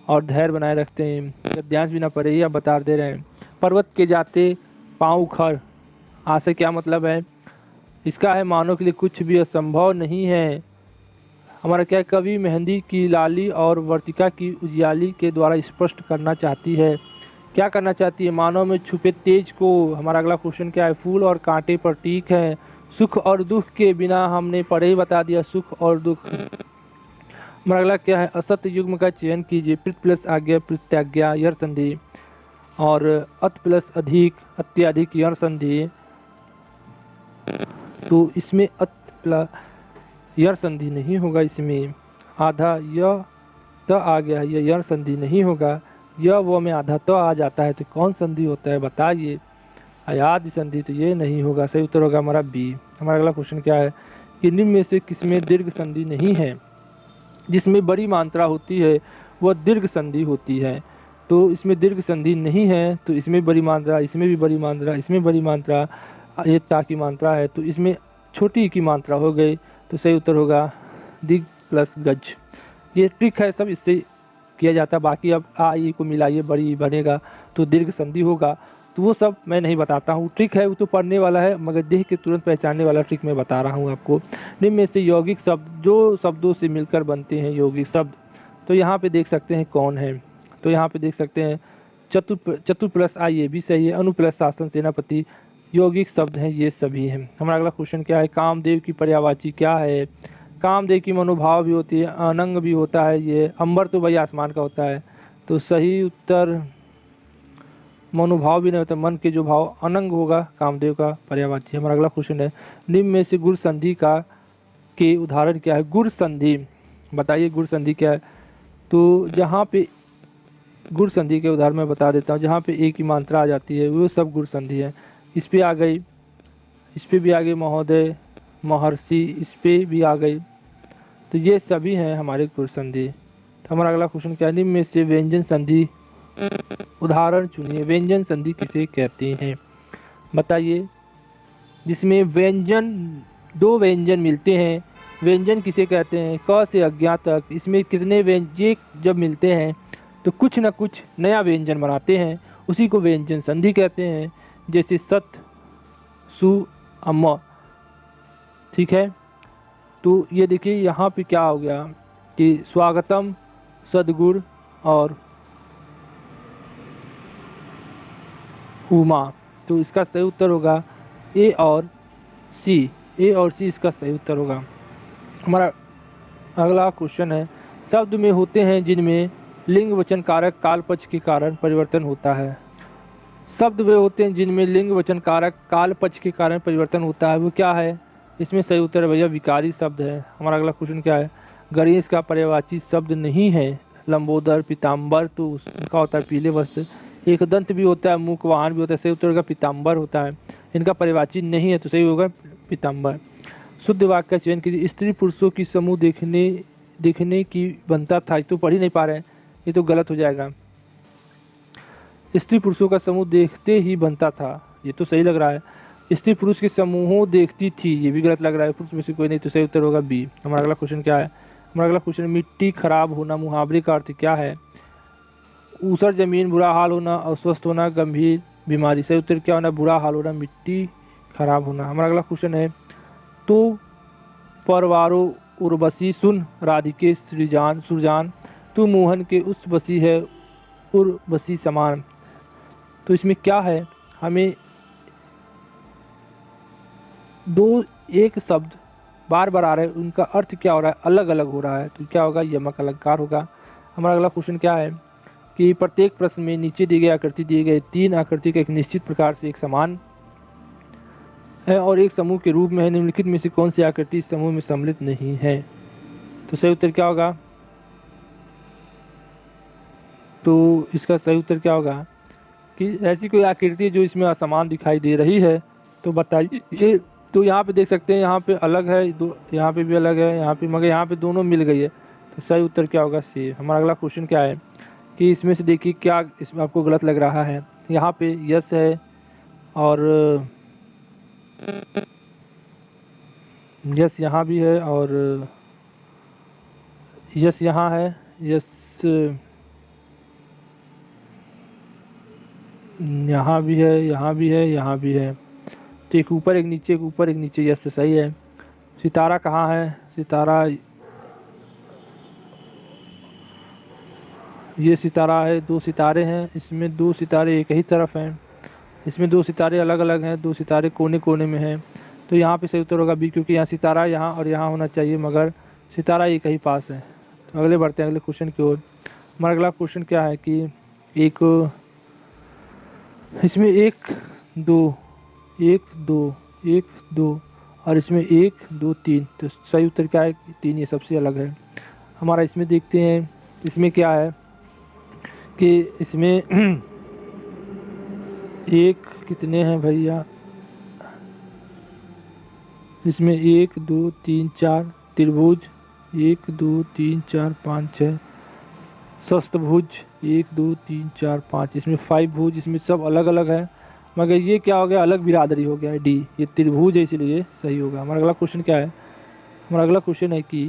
और धैर्य बनाए रखते हैं। गद्यांश भी ना पड़े ही आप बता दे रहे हैं। पर्वत के जाते पाँव उखड़, आज से क्या मतलब है? इसका है मानव के लिए कुछ भी असंभव नहीं है। हमारा क्या है? कवि मेहंदी की लाली और वर्तिका की उजियाली के द्वारा स्पष्ट करना चाहती है, क्या करना चाहती है? मानव में छुपे तेज को। हमारा अगला क्वेश्चन क्या है? फूल और कांटे प्रतीक है। सुख और दुख के बिना हमने पढ़े ही बता दिया, सुख और दुख। हमारा अगला क्या है? असत्य युग्म का चयन कीजिए। प्रित प्लस आज्ञा, प्रत्याज्ञा, यर संधि, और अत प्लस अधिक, अत्यधिक, यर संधि। तो इसमें अत प्लस यर संधि नहीं होगा, इसमें आधा य त आ गया, ये यर संधि नहीं होगा। यह वो में आधा तो आ जाता है, तो कौन संधि होता है बताइए? अयाद संधि, तो ये नहीं होगा। सही उत्तर होगा हमारा बी। हमारा अगला क्वेश्चन क्या है कि निम्न में से किसमें दीर्घ संधि नहीं है? जिसमें बड़ी मात्रा होती है वह दीर्घ संधि होती है। तो इसमें दीर्घ संधि नहीं है, तो इसमें बड़ी मात्रा, इसमें भी बड़ी मात्रा, इसमें बड़ी मात्रा, ये ता की मात्रा है, तो इसमें छोटी की मात्रा हो गई, तो सही उत्तर होगा दिग प्लस गज। ये ट्रिक है, सब इससे किया जाता है। बाकी अब आ ई को मिलाइए, बड़ी बनेगा तो दीर्घ संधि होगा, तो वो सब मैं नहीं बताता हूँ। ट्रिक है वो तो पढ़ने वाला है, मगर देख के तुरंत पहचानने वाला ट्रिक मैं बता रहा हूँ आपको। निम्न में से यौगिक शब्द जो शब्दों से मिलकर बनते हैं यौगिक शब्द, तो यहाँ पे देख सकते हैं कौन है। तो यहाँ पे देख सकते हैं चतुर प्लस आई, ये भी सही है। अनु प्लस शासन, सेनापति, यौगिक शब्द हैं, ये सभी हैं। हमारा अगला क्वेश्चन क्या है, कामदेव की पर्यायवाची क्या है। कामदेव की मनोभाव भी होती है, अनंग भी होता है। ये अंबर तो भाई आसमान का होता है, तो सही उत्तर मनोभाव भी नहीं होता, मन के जो भाव, अनंग होगा कामदेव का पर्यायवाची। हमारा अगला क्वेश्चन है, निम्न में से गुण संधि का के उदाहरण क्या है। गुण संधि, बताइए गुण संधि क्या है। तो जहाँ पे गुण संधि के उदाहरण मैं बता देता हूँ, जहाँ पे एक ही मात्रा आ जाती है वो सब गुण संधि है। इस पे आ गई, इस पे भी आ गई महोदय, महर्षि, इस पे भी आ गई, तो ये सभी हैं हमारे गुण संधि। तो हमारा अगला क्वेश्चन क्या है, निम्न में से व्यंजन संधि उदाहरण चुनिए। व्यंजन संधि किसे कहते हैं, बताइए। जिसमें व्यंजन, दो व्यंजन मिलते हैं, व्यंजन किसे कहते हैं। क से अज्ञा तक इसमें कितने व्यंजन जब मिलते हैं तो कुछ न कुछ नया व्यंजन बनाते हैं, उसी को व्यंजन संधि कहते हैं। जैसे सत, सु, अम, ठीक है। तो ये देखिए यहाँ पे क्या हो गया कि स्वागतम, सद्गुण और उमा, तो इसका सही उत्तर होगा ए और सी। ए और सी इसका सही उत्तर होगा। हमारा अगला क्वेश्चन है, शब्द में होते हैं जिनमें लिंग वचन कारक काल पक्ष के कारण परिवर्तन होता है। शब्द वे होते हैं जिनमें लिंग वचन कारक काल पक्ष के कारण परिवर्तन होता है, वो क्या है। इसमें सही उत्तर भैया विकारी शब्द है। हमारा अगला क्वेश्चन क्या है, गणेश का पर्यायवाची शब्द नहीं है। लंबोदर, पीताम्बर, तो उनका होता है पीले वस्त्र। एक दंत भी होता है, मुख वाहन भी होता है, सही उत्तर का पीताम्बर होता है। इनका पर्यायवाची नहीं है, तो सही होगा पीताम्बर। शुद्ध वाक्य का चयन कीजिए। स्त्री पुरुषों की समूह देखने की बनता था, तो पढ़ ही नहीं पा रहे हैं, ये तो गलत हो जाएगा। स्त्री पुरुषों का समूह देखते ही बनता था, ये तो सही लग रहा है। स्त्री पुरुष के समूहों देखती थी, ये भी गलत लग रहा है। पुरुष में से कोई नहीं, तो सही उत्तर होगा बी। हमारा अगला क्वेश्चन क्या है, हमारा अगला क्वेश्चन, मिट्टी खराब होना मुहावरे का अर्थ क्या है। ऊसर जमीन, बुरा हाल होना, अस्वस्थ होना, गंभीर बीमारी। सही उत्तर क्या होना, बुरा हाल होना, मिट्टी खराब होना। हमारा अगला क्वेश्चन है, तो परवारो उर्वशी सुन राधिके सुरजान, तू मोहन के उस बसी है उर्वशी समान। तो इसमें क्या है, हमें दो एक शब्द बार बार आ रहे हैं, उनका अर्थ क्या हो रहा है, अलग अलग हो रहा है, तो क्या होगा, यमक अलंकार होगा। हमारा अगला क्वेश्चन क्या है कि प्रत्येक प्रश्न में नीचे दी गई आकृति दिए गए तीन आकृति का एक निश्चित प्रकार से एक समान है और एक समूह के रूप में है। निम्नलिखित में से कौन सी आकृति इस समूह में सम्मिलित नहीं है। तो सही उत्तर क्या होगा, तो इसका सही उत्तर क्या होगा कि ऐसी कोई आकृति जो इसमें असमान दिखाई दे रही है, तो बताइए। तो यहाँ पे देख सकते हैं, यहाँ पे अलग है, दो यहाँ पे भी अलग है, यहाँ पे, मगर यहाँ पे दोनों मिल गई है, तो सही उत्तर क्या होगा, सी। हमारा अगला क्वेश्चन क्या है कि इसमें से देखिए क्या इसमें आपको गलत लग रहा है। यहाँ पे यस है और यस यहाँ भी है और यस यहाँ है, यस यहाँ भी है, यहाँ भी है, यहाँ भी है, तो एक ऊपर एक नीचे, एक ऊपर एक नीचे, यस से सही है। सितारा कहाँ है, सितारा ये सितारा है, दो सितारे हैं, इसमें दो सितारे एक ही तरफ हैं, इसमें दो सितारे अलग अलग हैं, दो सितारे कोने कोने में हैं, तो यहाँ पे सही उत्तर होगा बी, क्योंकि यहाँ सितारा यहाँ और यहाँ होना चाहिए, मगर सितारा एक ही पास है। तो अगले बढ़ते हैं अगले क्वेश्चन की ओर। हमारा अगला क्वेश्चन क्या है कि एक इसमें एक दो और इसमें 1 2 3, तो सही उत्तर क्या है, 3, ये सबसे अलग है। हमारा इसमें देखते हैं, इसमें क्या है कि इसमें एक कितने हैं भैया, इसमें 1 2 3 4 त्रिभुज, 1 2 3 4 5 6 षष्ठभुज, 1 2 3 4 5, इसमें 5 भुज, इसमें सब अलग अलग है, मगर ये क्या हो गया, अलग बिरादरी हो गया है, डी, ये त्रिभुज है इसलिए सही होगा। हमारा अगला क्वेश्चन क्या है, हमारा अगला क्वेश्चन है कि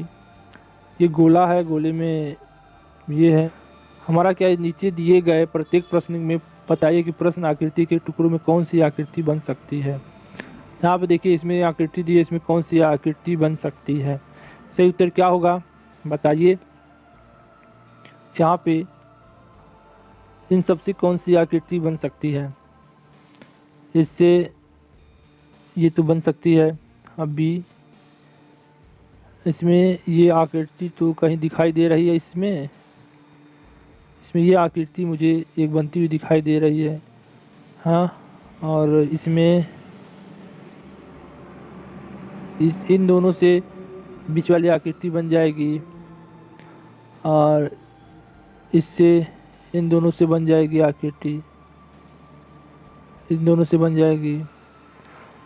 ये गोला है, गोले में ये है, हमारा क्या है, नीचे दिए गए प्रत्येक प्रश्न में बताइए कि प्रश्न आकृति के टुकड़ों में कौन सी आकृति बन सकती है। यहाँ पे देखिए इसमें आकृति दी है, इसमें कौन सी आकृति बन सकती है, सही उत्तर क्या होगा बताइए। यहाँ पे इन सबसे कौन सी आकृति बन सकती है? इससे ये तो बन सकती है। अभी इसमें ये आकृति तो कहीं दिखाई दे रही है। इसमें ये आकृति मुझे एक बनती हुई दिखाई दे रही है। हाँ, और इसमें इन दोनों से बीच वाली आकृति बन जाएगी और इससे इन दोनों से बन जाएगी आकृति, इन दोनों से बन जाएगी।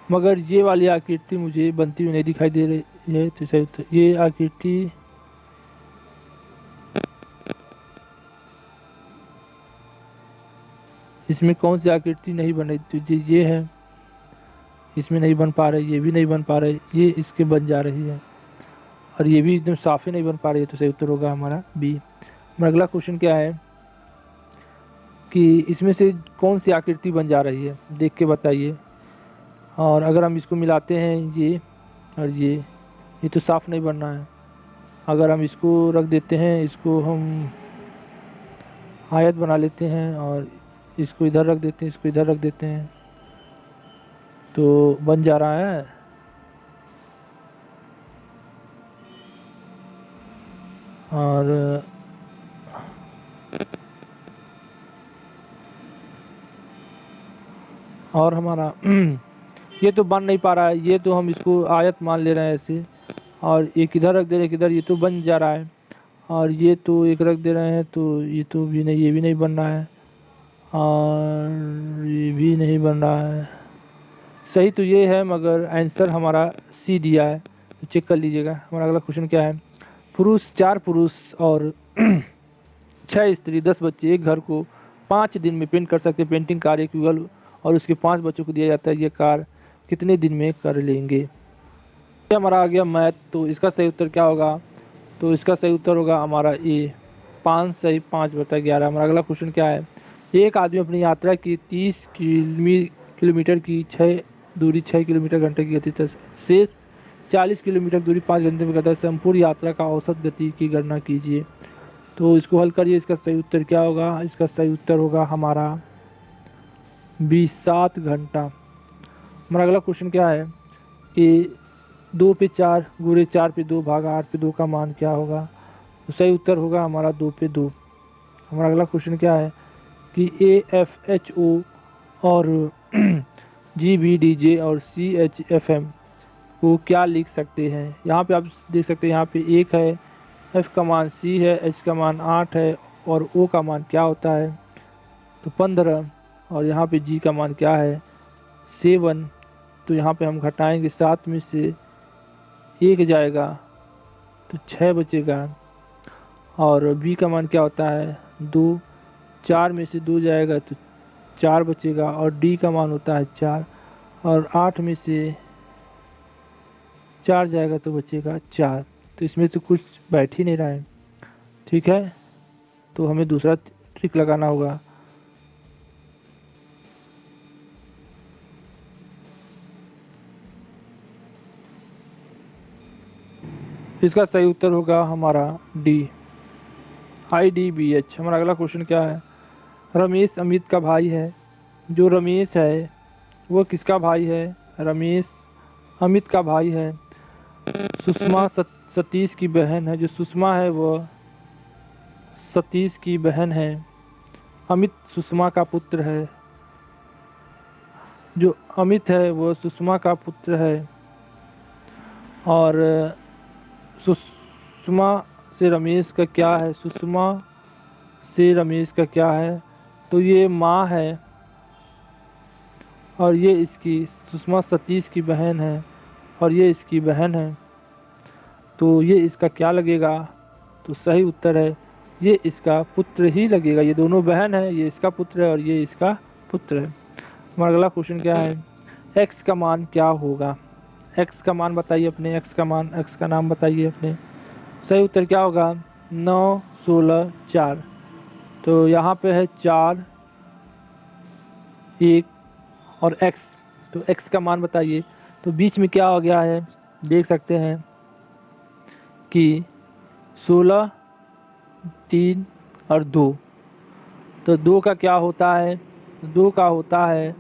मगर ये वाली आकृति मुझे बनती हुई नहीं दिखाई दे रही है। तो सही ये आकृति इसमें कौन सी आकृति नहीं बन रही? तो ये है, इसमें नहीं बन पा रही, ये भी नहीं बन पा रही, ये इसके बन जा रही है और ये भी एकदम साफ ही नहीं बन पा रही है। तो सही उत्तर होगा हमारा बी। हमारा अगला क्वेश्चन क्या है कि इसमें से कौन सी आकृति बन जा रही है, देख के बताइए। और अगर हम इसको मिलाते हैं ये और ये तो साफ नहीं बनना है। अगर हम इसको रख देते हैं, इसको हम आयत बना लेते हैं और इसको इधर रख देते हैं, इसको इधर रख देते हैं, तो बन जा रहा है। और हमारा ये तो बन नहीं पा रहा है। ये तो हम इसको आयत मान ले रहे हैं ऐसे, और एक इधर रख दे रहे हैं, एक इधर, ये तो बन जा रहा है। और ये तो एक रख दे रहे हैं, तो ये तो भी नहीं, ये भी नहीं बन रहा है और ये भी नहीं बन रहा है। सही तो ये है, मगर आंसर हमारा सी दिया है, तो चेक कर लीजिएगा। हमारा अगला क्वेश्चन क्या है? 4 पुरुष और 6 स्त्री 10 बच्चे एक घर को 5 दिन में पेंट कर सकते। पेंटिंग कार्य केवल और उसके 5 बच्चों को दिया जाता है। ये कार्य कितने दिन में कर लेंगे? ये हमारा आ गया मैथ। तो इसका सही उत्तर क्या होगा? तो इसका सही उत्तर होगा हमारा ए, 5 सही 5/11। हमारा अगला क्वेश्चन क्या है? एक आदमी अपनी यात्रा की 30 किलोमीटर की दूरी 6 किलोमीटर घंटे की गति से शेष 40 किलोमीटर दूरी 5 घंटे में करता है। संपूर्ण यात्रा का औसत गति की गणना कीजिए। तो इसको हल करिए। इसका सही उत्तर क्या होगा? इसका सही उत्तर होगा हमारा 7 घंटा। हमारा अगला क्वेश्चन क्या है कि 2 पे 4 गुणे 4 पे 2 भागा 8 पे 2 का मान क्या होगा? तो सही उत्तर होगा हमारा 2 पे 2। हमारा अगला क्वेश्चन क्या है कि AFHO और GBDJ और CHFM को क्या लिख सकते हैं? यहाँ पे आप देख सकते हैं, यहाँ पे 1 है, F का मान C है, H का मान 8 है और O का मान क्या होता है? तो 15। और यहाँ पे G का मान क्या है? 7। तो यहाँ पे हम घटाएंगे, 7 में से 1 जाएगा तो 6 बचेगा। और B का मान क्या होता है? 2। 4 में से 2 जाएगा तो 4 बचेगा। और D का मान होता है 4। और 8 में से 4 जाएगा तो बचेगा 4। तो इसमें से कुछ बैठ ही नहीं रहा है। ठीक है, तो हमें दूसरा ट्रिक लगाना होगा। इसका सही उत्तर होगा हमारा डी, IDBH। हमारा अगला क्वेश्चन क्या है? रमेश अमित का भाई है। जो रमेश है वो किसका भाई है? रमेश अमित का भाई है। सुषमा सतीश की बहन है। जो सुषमा है वो सतीश की बहन है। अमित सुषमा का पुत्र है। जो अमित है वो सुषमा का पुत्र है। और सुषमा से रमेश का क्या है? सुषमा से रमेश का क्या है? तो ये माँ है और ये इसकी, सुषमा सतीश की बहन है और ये इसकी बहन है। तो ये इसका क्या लगेगा? तो सही उत्तर है ये इसका पुत्र ही लगेगा। ये दोनों बहन है, ये इसका पुत्र है और ये इसका पुत्र है। हमारा अगला क्वेश्चन क्या है? x का मान क्या होगा? x का मान बताइए अपने, x का मान, x का नाम बताइए अपने। सही उत्तर क्या होगा? 9, 16, 4। तो यहाँ पे है 4, 1 और x। तो x का मान बताइए। तो बीच में क्या हो गया है? देख सकते हैं कि 16, 3 और 2। तो 2 का क्या होता है, 2 का होता है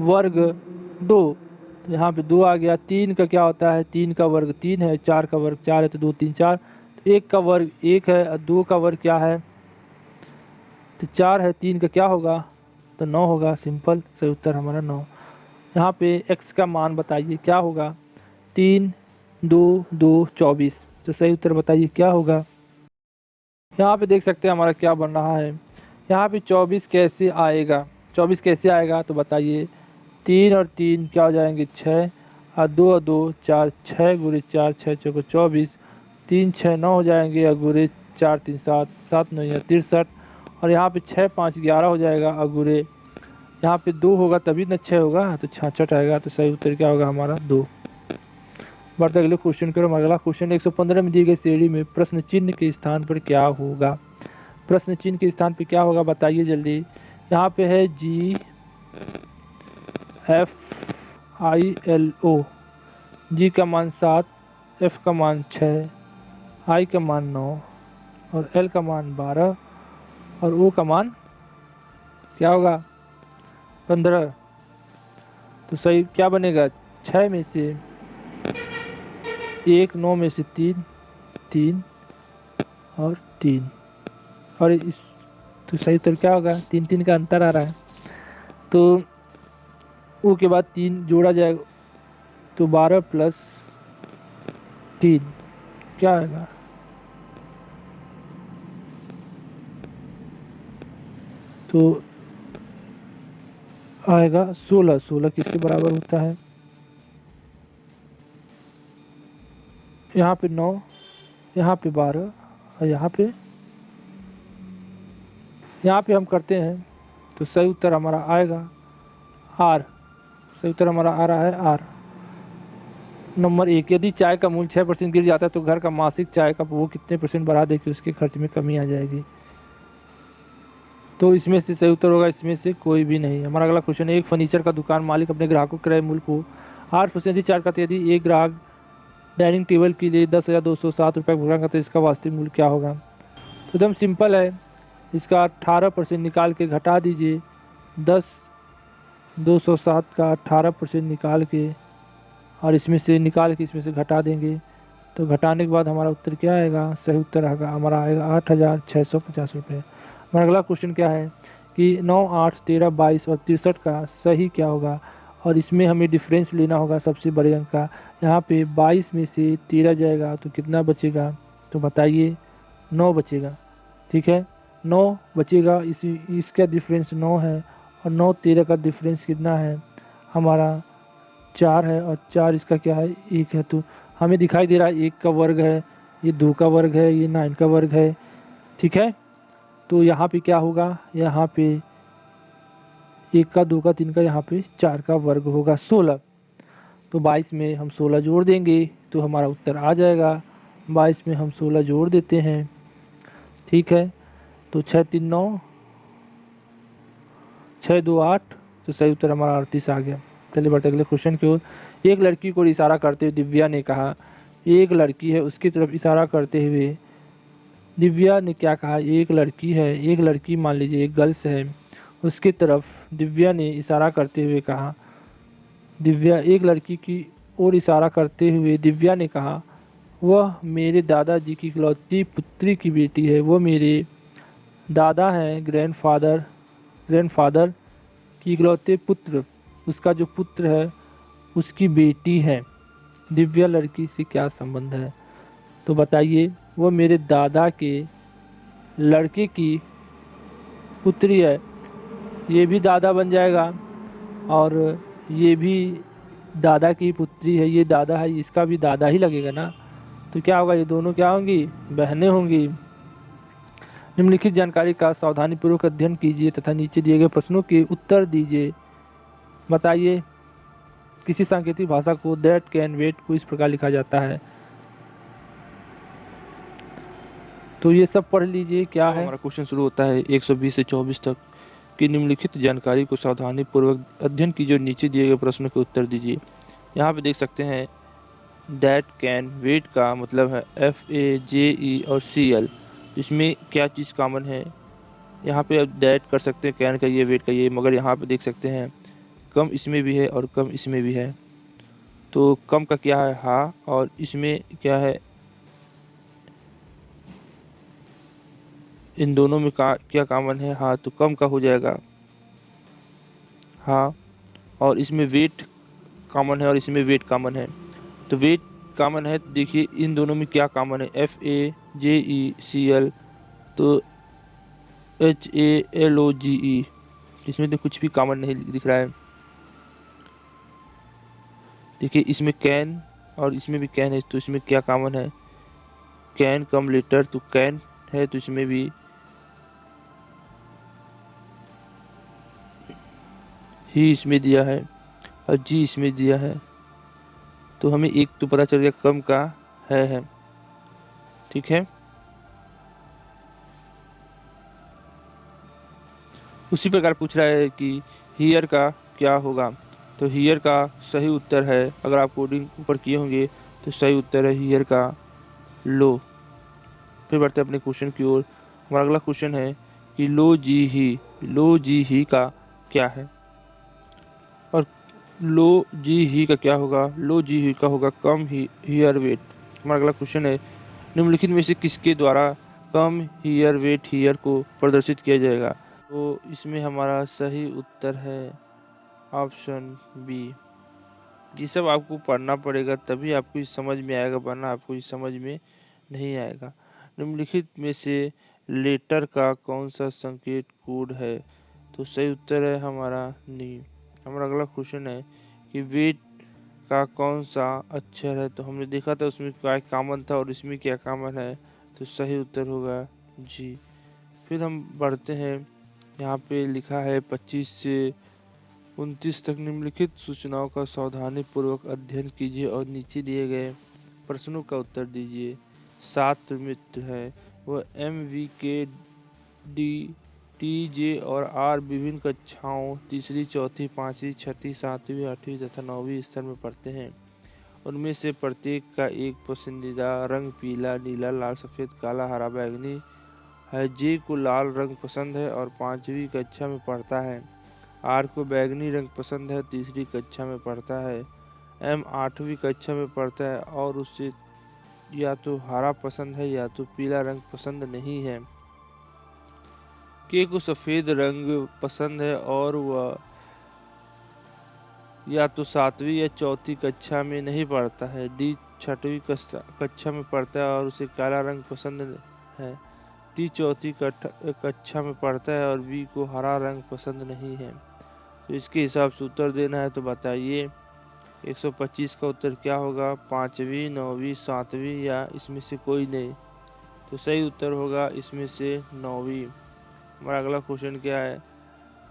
वर्ग 2, तो यहाँ पे 2 आ गया। 3 का क्या होता है, 3 का वर्ग 3 है, 4 का वर्ग 4 है, तो 2 3 4, तो 1 का वर्ग 1 है और 2 का वर्ग क्या है, तो 4 है। 3 का क्या होगा, तो 9 होगा। सिंपल, सही उत्तर हमारा 9। यहाँ पे x का मान बताइए क्या होगा, 3 2 2 24, तो सही उत्तर बताइए क्या होगा। यहाँ पे देख सकते हैं हमारा क्या बन रहा है। यहाँ पे 24 कैसे आएगा, 24 कैसे आएगा तो बताइए। 3 और 3 क्या हो जाएंगे 6, और 2 और 2 4, 6 गुणे 4 6 चौको 24, 3 6 9 हो जाएंगे, और गुणे 4 3 7 7 9 63, और यहाँ पे 6 5 11 हो जाएगा, और गुणे यहाँ पे 2 होगा तभी न 6 होगा, तो 66 आएगा। तो सही उत्तर क्या होगा हमारा 2। बढ़ते अगले क्वेश्चन करो। अगला क्वेश्चन 115 में दी गई श्रेणी में प्रश्न चिन्ह के स्थान पर क्या होगा। प्रश्न चिन्ह के स्थान पर क्या होगा बताइए जल्दी। यहाँ पे है GFILO, G का मान 7, F का मान 6, I का मान 9 और L का मान 12 और O का मान क्या होगा 15। तो सही क्या बनेगा, 6 में से 1, 9 में से 3 3 और 3, और इस तो सही उत्तर क्या होगा, 3 3 का अंतर आ रहा है, तो ओ के बाद 3 जोड़ा जाएगा, तो 12 प्लस 3 क्या आएगा, तो आएगा 16। 16 किसके बराबर होता है, यहाँ पे 9, यहाँ पे 12 और यहाँ पे हम करते हैं, तो सही उत्तर हमारा आएगा आर। सही उत्तर हमारा आ रहा है आर। नंबर 1, यदि चाय का मूल्य 6% गिर जाता है तो घर का मासिक चाय का वो कितने % बढ़ा दे कि उसके खर्च में कमी आ जाएगी। तो इसमें से सही उत्तर होगा इसमें से कोई भी नहीं। हमारा अगला क्वेश्चन है, एक फर्नीचर का दुकान मालिक अपने ग्राहकों के क्रय मूल्य को 8% चार्ज करते, यदि एक ग्राहक डाइनिंग टेबल के लिए 10,207 रुपये भुगतान करते, तो इसका वास्तविक मूल्य क्या होगा। तो एकदम सिंपल है, इसका 18% निकाल के घटा दीजिए, 10,207 का 18% निकाल के और इसमें से निकाल के इसमें से घटा देंगे, तो घटाने के बाद हमारा उत्तर क्या आएगा, सही उत्तर आएगा हमारा आएगा 8,650 रुपये। हमारा अगला क्वेश्चन क्या है कि 9 8 13 22 और 63 का सही क्या होगा, और इसमें हमें डिफरेंस लेना होगा सबसे बड़े अंक का। यहाँ पे 22 में से 13 जाएगा तो कितना बचेगा, तो बताइए 9 बचेगा। ठीक है, 9 बचेगा, इसका डिफरेंस 9 है, और 9 13 का डिफरेंस कितना है हमारा 4 है, और 4 इसका क्या है 1 है। तो हमें दिखाई दे रहा है 1 का वर्ग है, ये 2 का वर्ग है, ये 9 का वर्ग है। ठीक है, तो यहाँ पे क्या होगा, यहाँ पे 1 का 2 का 3 का, यहाँ पे 4 का वर्ग होगा 16। तो 22 में हम 16 जोड़ देंगे तो हमारा उत्तर आ जाएगा। 22 में हम 16 जोड़ देते हैं। ठीक है, तो 6 3 9 6 2 8, तो सही उत्तर हमारा 38 आ गया। चलिए बढ़ते अगले क्वेश्चन की ओर। एक लड़की को इशारा करते हुए दिव्या ने कहा, एक लड़की है उसकी तरफ इशारा करते हुए दिव्या ने क्या कहा, एक लड़की है, एक लड़की मान लीजिए एक गर्ल्स है, उसकी तरफ दिव्या ने इशारा करते हुए कहा, दिव्या एक लड़की की ओर इशारा करते हुए दिव्या ने कहा, वह मेरे दादाजी की इकलौती पुत्री की बेटी है, वो मेरे दादा हैं ग्रैंडफादर की इकलौते पुत्र, उसका जो पुत्र है उसकी बेटी है। दिव्या लड़की से क्या संबंध है, तो बताइए। वो मेरे दादा के लड़के की पुत्री है, ये भी दादा बन जाएगा, और ये भी दादा की पुत्री है, ये दादा है, इसका भी दादा ही लगेगा ना। तो क्या होगा, ये दोनों क्या होंगी, बहनें होंगी। निम्नलिखित जानकारी का सावधानीपूर्वक अध्ययन कीजिए तथा नीचे दिए गए प्रश्नों के उत्तर दीजिए। बताइए, किसी सांकेतिक भाषा को दैट कैन वेट को इस प्रकार लिखा जाता है। तो ये सब पढ़ लीजिए क्या है। हमारा क्वेश्चन शुरू होता है 120 से 24 तक की निम्नलिखित जानकारी को सावधानीपूर्वक अध्ययन कीजिए और नीचे दिए गए प्रश्नों के उत्तर दीजिए। यहाँ पे देख सकते हैं दैट कैन वेट का मतलब है FAJE और CL। इसमें क्या चीज़ कॉमन है, यहाँ पे आप दैट कर सकते हैं, कैन कहिए, वेट कहिए, मगर यहाँ पे देख सकते हैं कम इसमें भी है और कम इसमें भी है। तो कम का क्या है, हा, और इसमें क्या है, इन दोनों में क्या कॉमन है, हा, तो कम का हो जाएगा हा। और इसमें वेट कॉमन है और इसमें वेट कॉमन है। तो वेट कॉमन है, तो देखिए इन दोनों में क्या कॉमन है, FAGECL, तो HALOGE, इसमें तो कुछ भी कॉमन नहीं दिख रहा है। देखिए इसमें कैन और इसमें भी कैन है, तो इसमें क्या कॉमन है, कैन कम लेटर, तो कैन है, तो इसमें भी ही इसमें दिया है और जी इसमें दिया है। तो हमें एक तो पता चल गया कम का है, ठीक है। उसी प्रकार पूछ रहा है कि हियर का क्या होगा। तो हियर का सही उत्तर है, अगर आप कोडिंग ऊपर किए होंगे तो सही उत्तर है हियर का लो। फिर बढ़ते हैं अपने क्वेश्चन की ओर। हमारा अगला क्वेश्चन है कि लो जी ही का क्या है, और लो जी ही का क्या होगा, लो जी ही का होगा कम ही हियर वेट। हमारा अगला क्वेश्चन है निम्नलिखित में से किसके द्वारा कम हियर वेट हियर को प्रदर्शित किया जाएगा। तो इसमें हमारा सही उत्तर है ऑप्शन बी। ये सब आपको पढ़ना पड़ेगा, तभी आपको ये समझ में आएगा, वरना आपको ये समझ में नहीं आएगा। निम्नलिखित में से लेटर का कौन सा संकेत कोड है। तो सही उत्तर है हमारा नी। हमारा अगला क्वेश्चन है कि वेट का कौन सा अक्षर है। तो हमने देखा था उसमें क्या कॉमन था और इसमें क्या कॉमन है, तो सही उत्तर होगा जी। फिर हम बढ़ते हैं, यहाँ पे लिखा है 25 से 29 तक निम्नलिखित सूचनाओं का सावधानीपूर्वक अध्ययन कीजिए और नीचे दिए गए प्रश्नों का उत्तर दीजिए। 7 मित्र हैं, वह MVKD, TJ और R विभिन्न कक्षाओं तीसरी, चौथी, पाँचवीं, छठी, सातवीं, आठवीं तथा 9वीं स्तर में पढ़ते हैं। उनमें से प्रत्येक का एक पसंदीदा रंग पीला, नीला, लाल, सफ़ेद, काला, हरा, बैंगनी है। जे को लाल रंग पसंद है और 5वीं कक्षा में पढ़ता है। आर को बैगनी रंग पसंद है, तीसरी कक्षा में पढ़ता है। एम 8वीं कक्षा में पढ़ता है और उसे या तो हरा पसंद है या तो पीला रंग पसंद नहीं है। के को सफ़ेद रंग पसंद है और वह या तो 7वीं या चौथी कक्षा में नहीं पढ़ता है। डी 6वीं कक्षा में पढ़ता है और उसे काला रंग पसंद है। टी चौथी कक्षा में पढ़ता है और बी को हरा रंग पसंद नहीं है। तो इसके हिसाब से उत्तर देना है, तो बताइए 125 का उत्तर क्या होगा, 5वीं, 9वीं, 7वीं या इसमें से कोई नहीं। तो सही उत्तर होगा इसमें से 9वीं। हमारा अगला क्वेश्चन क्या है,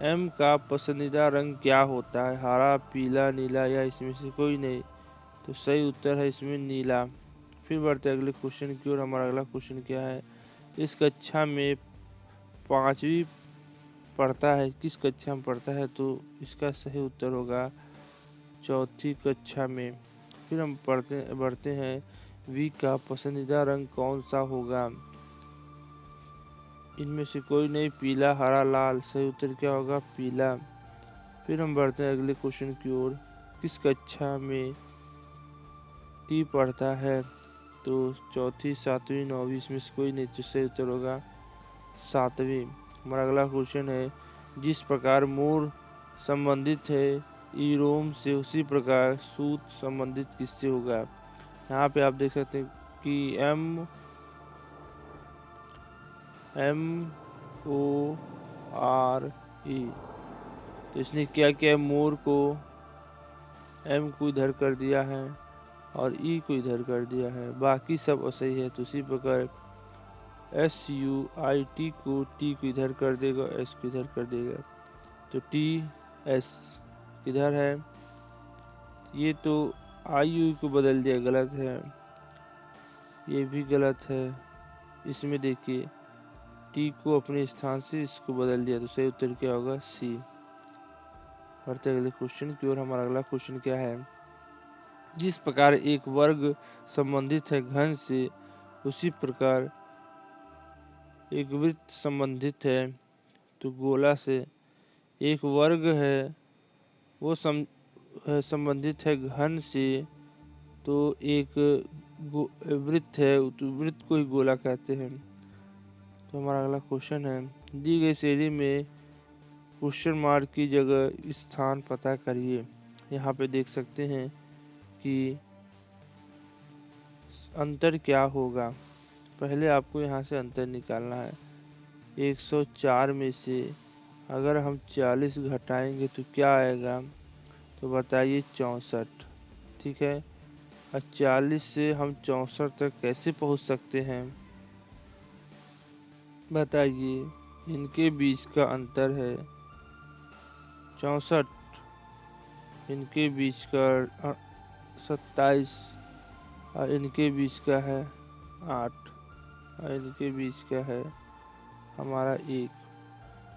एम का पसंदीदा रंग क्या होता है, हरा, पीला, नीला या इसमें से कोई नहीं। तो सही उत्तर है इसमें नीला। फिर बढ़ते हैं अगले क्वेश्चन की ओर। हमारा अगला क्वेश्चन क्या है, इस कक्षा में 5वीं पढ़ता है, किस कक्षा में पढ़ता है। तो इसका सही उत्तर होगा चौथी कक्षा में। फिर हम बढ़ते हैं, वी का पसंदीदा रंग कौन सा होगा, इनमें से कोई नहीं, पीला, हरा, लाल। सही उत्तर क्या होगा, पीला। फिर हम बढ़ते हैं अगले क्वेश्चन की ओर, किस कक्षा में टी पढ़ता है। तो चौथी, 7वीं, 9वीं, इसमें से कोई नहीं, तो सही उत्तर होगा 7वीं। हमारा अगला क्वेश्चन है, जिस प्रकार मोर संबंधित है ईरोम से, उसी प्रकार सूत संबंधित किससे होगा। यहाँ पे आप देख सकते हैं कि MORE, तो इसने क्या किया, मोर को M को इधर कर दिया है और E को इधर कर दिया है, बाकी सब असही है। तो उसी प्रकार SUIT को T को इधर कर देगा, S को इधर कर देगा। तो TS किधर है, ये तो IU को बदल दिया, गलत है, ये भी गलत है। इसमें देखिए T को अपने स्थान से इसको बदल दिया, तो सही उत्तर क्या होगा, C। बढ़ते अगले क्वेश्चन की ओर। हमारा अगला क्वेश्चन क्या है, जिस प्रकार एक वर्ग संबंधित है घन से, उसी प्रकार एक वृत्त संबंधित है तो गोला से। एक वर्ग है वो संबंधित है घन से, तो एक वृत्त है तो वृत्त को ही गोला कहते हैं। तो हमारा अगला क्वेश्चन है, दी गई श्रेणी में क्वेश्चन मार्क की जगह स्थान पता करिए। यहाँ पे देख सकते हैं कि अंतर क्या होगा। पहले आपको यहाँ से अंतर निकालना है। 104 में से अगर हम 40 घटाएंगे तो क्या आएगा, तो बताइए 64। ठीक है, और 40 से हम 64 तक कैसे पहुँच सकते हैं, बताइए। इनके बीच का अंतर है 64, इनके बीच का 27, और इनके बीच का है 8, और इनके बीच का है हमारा 1।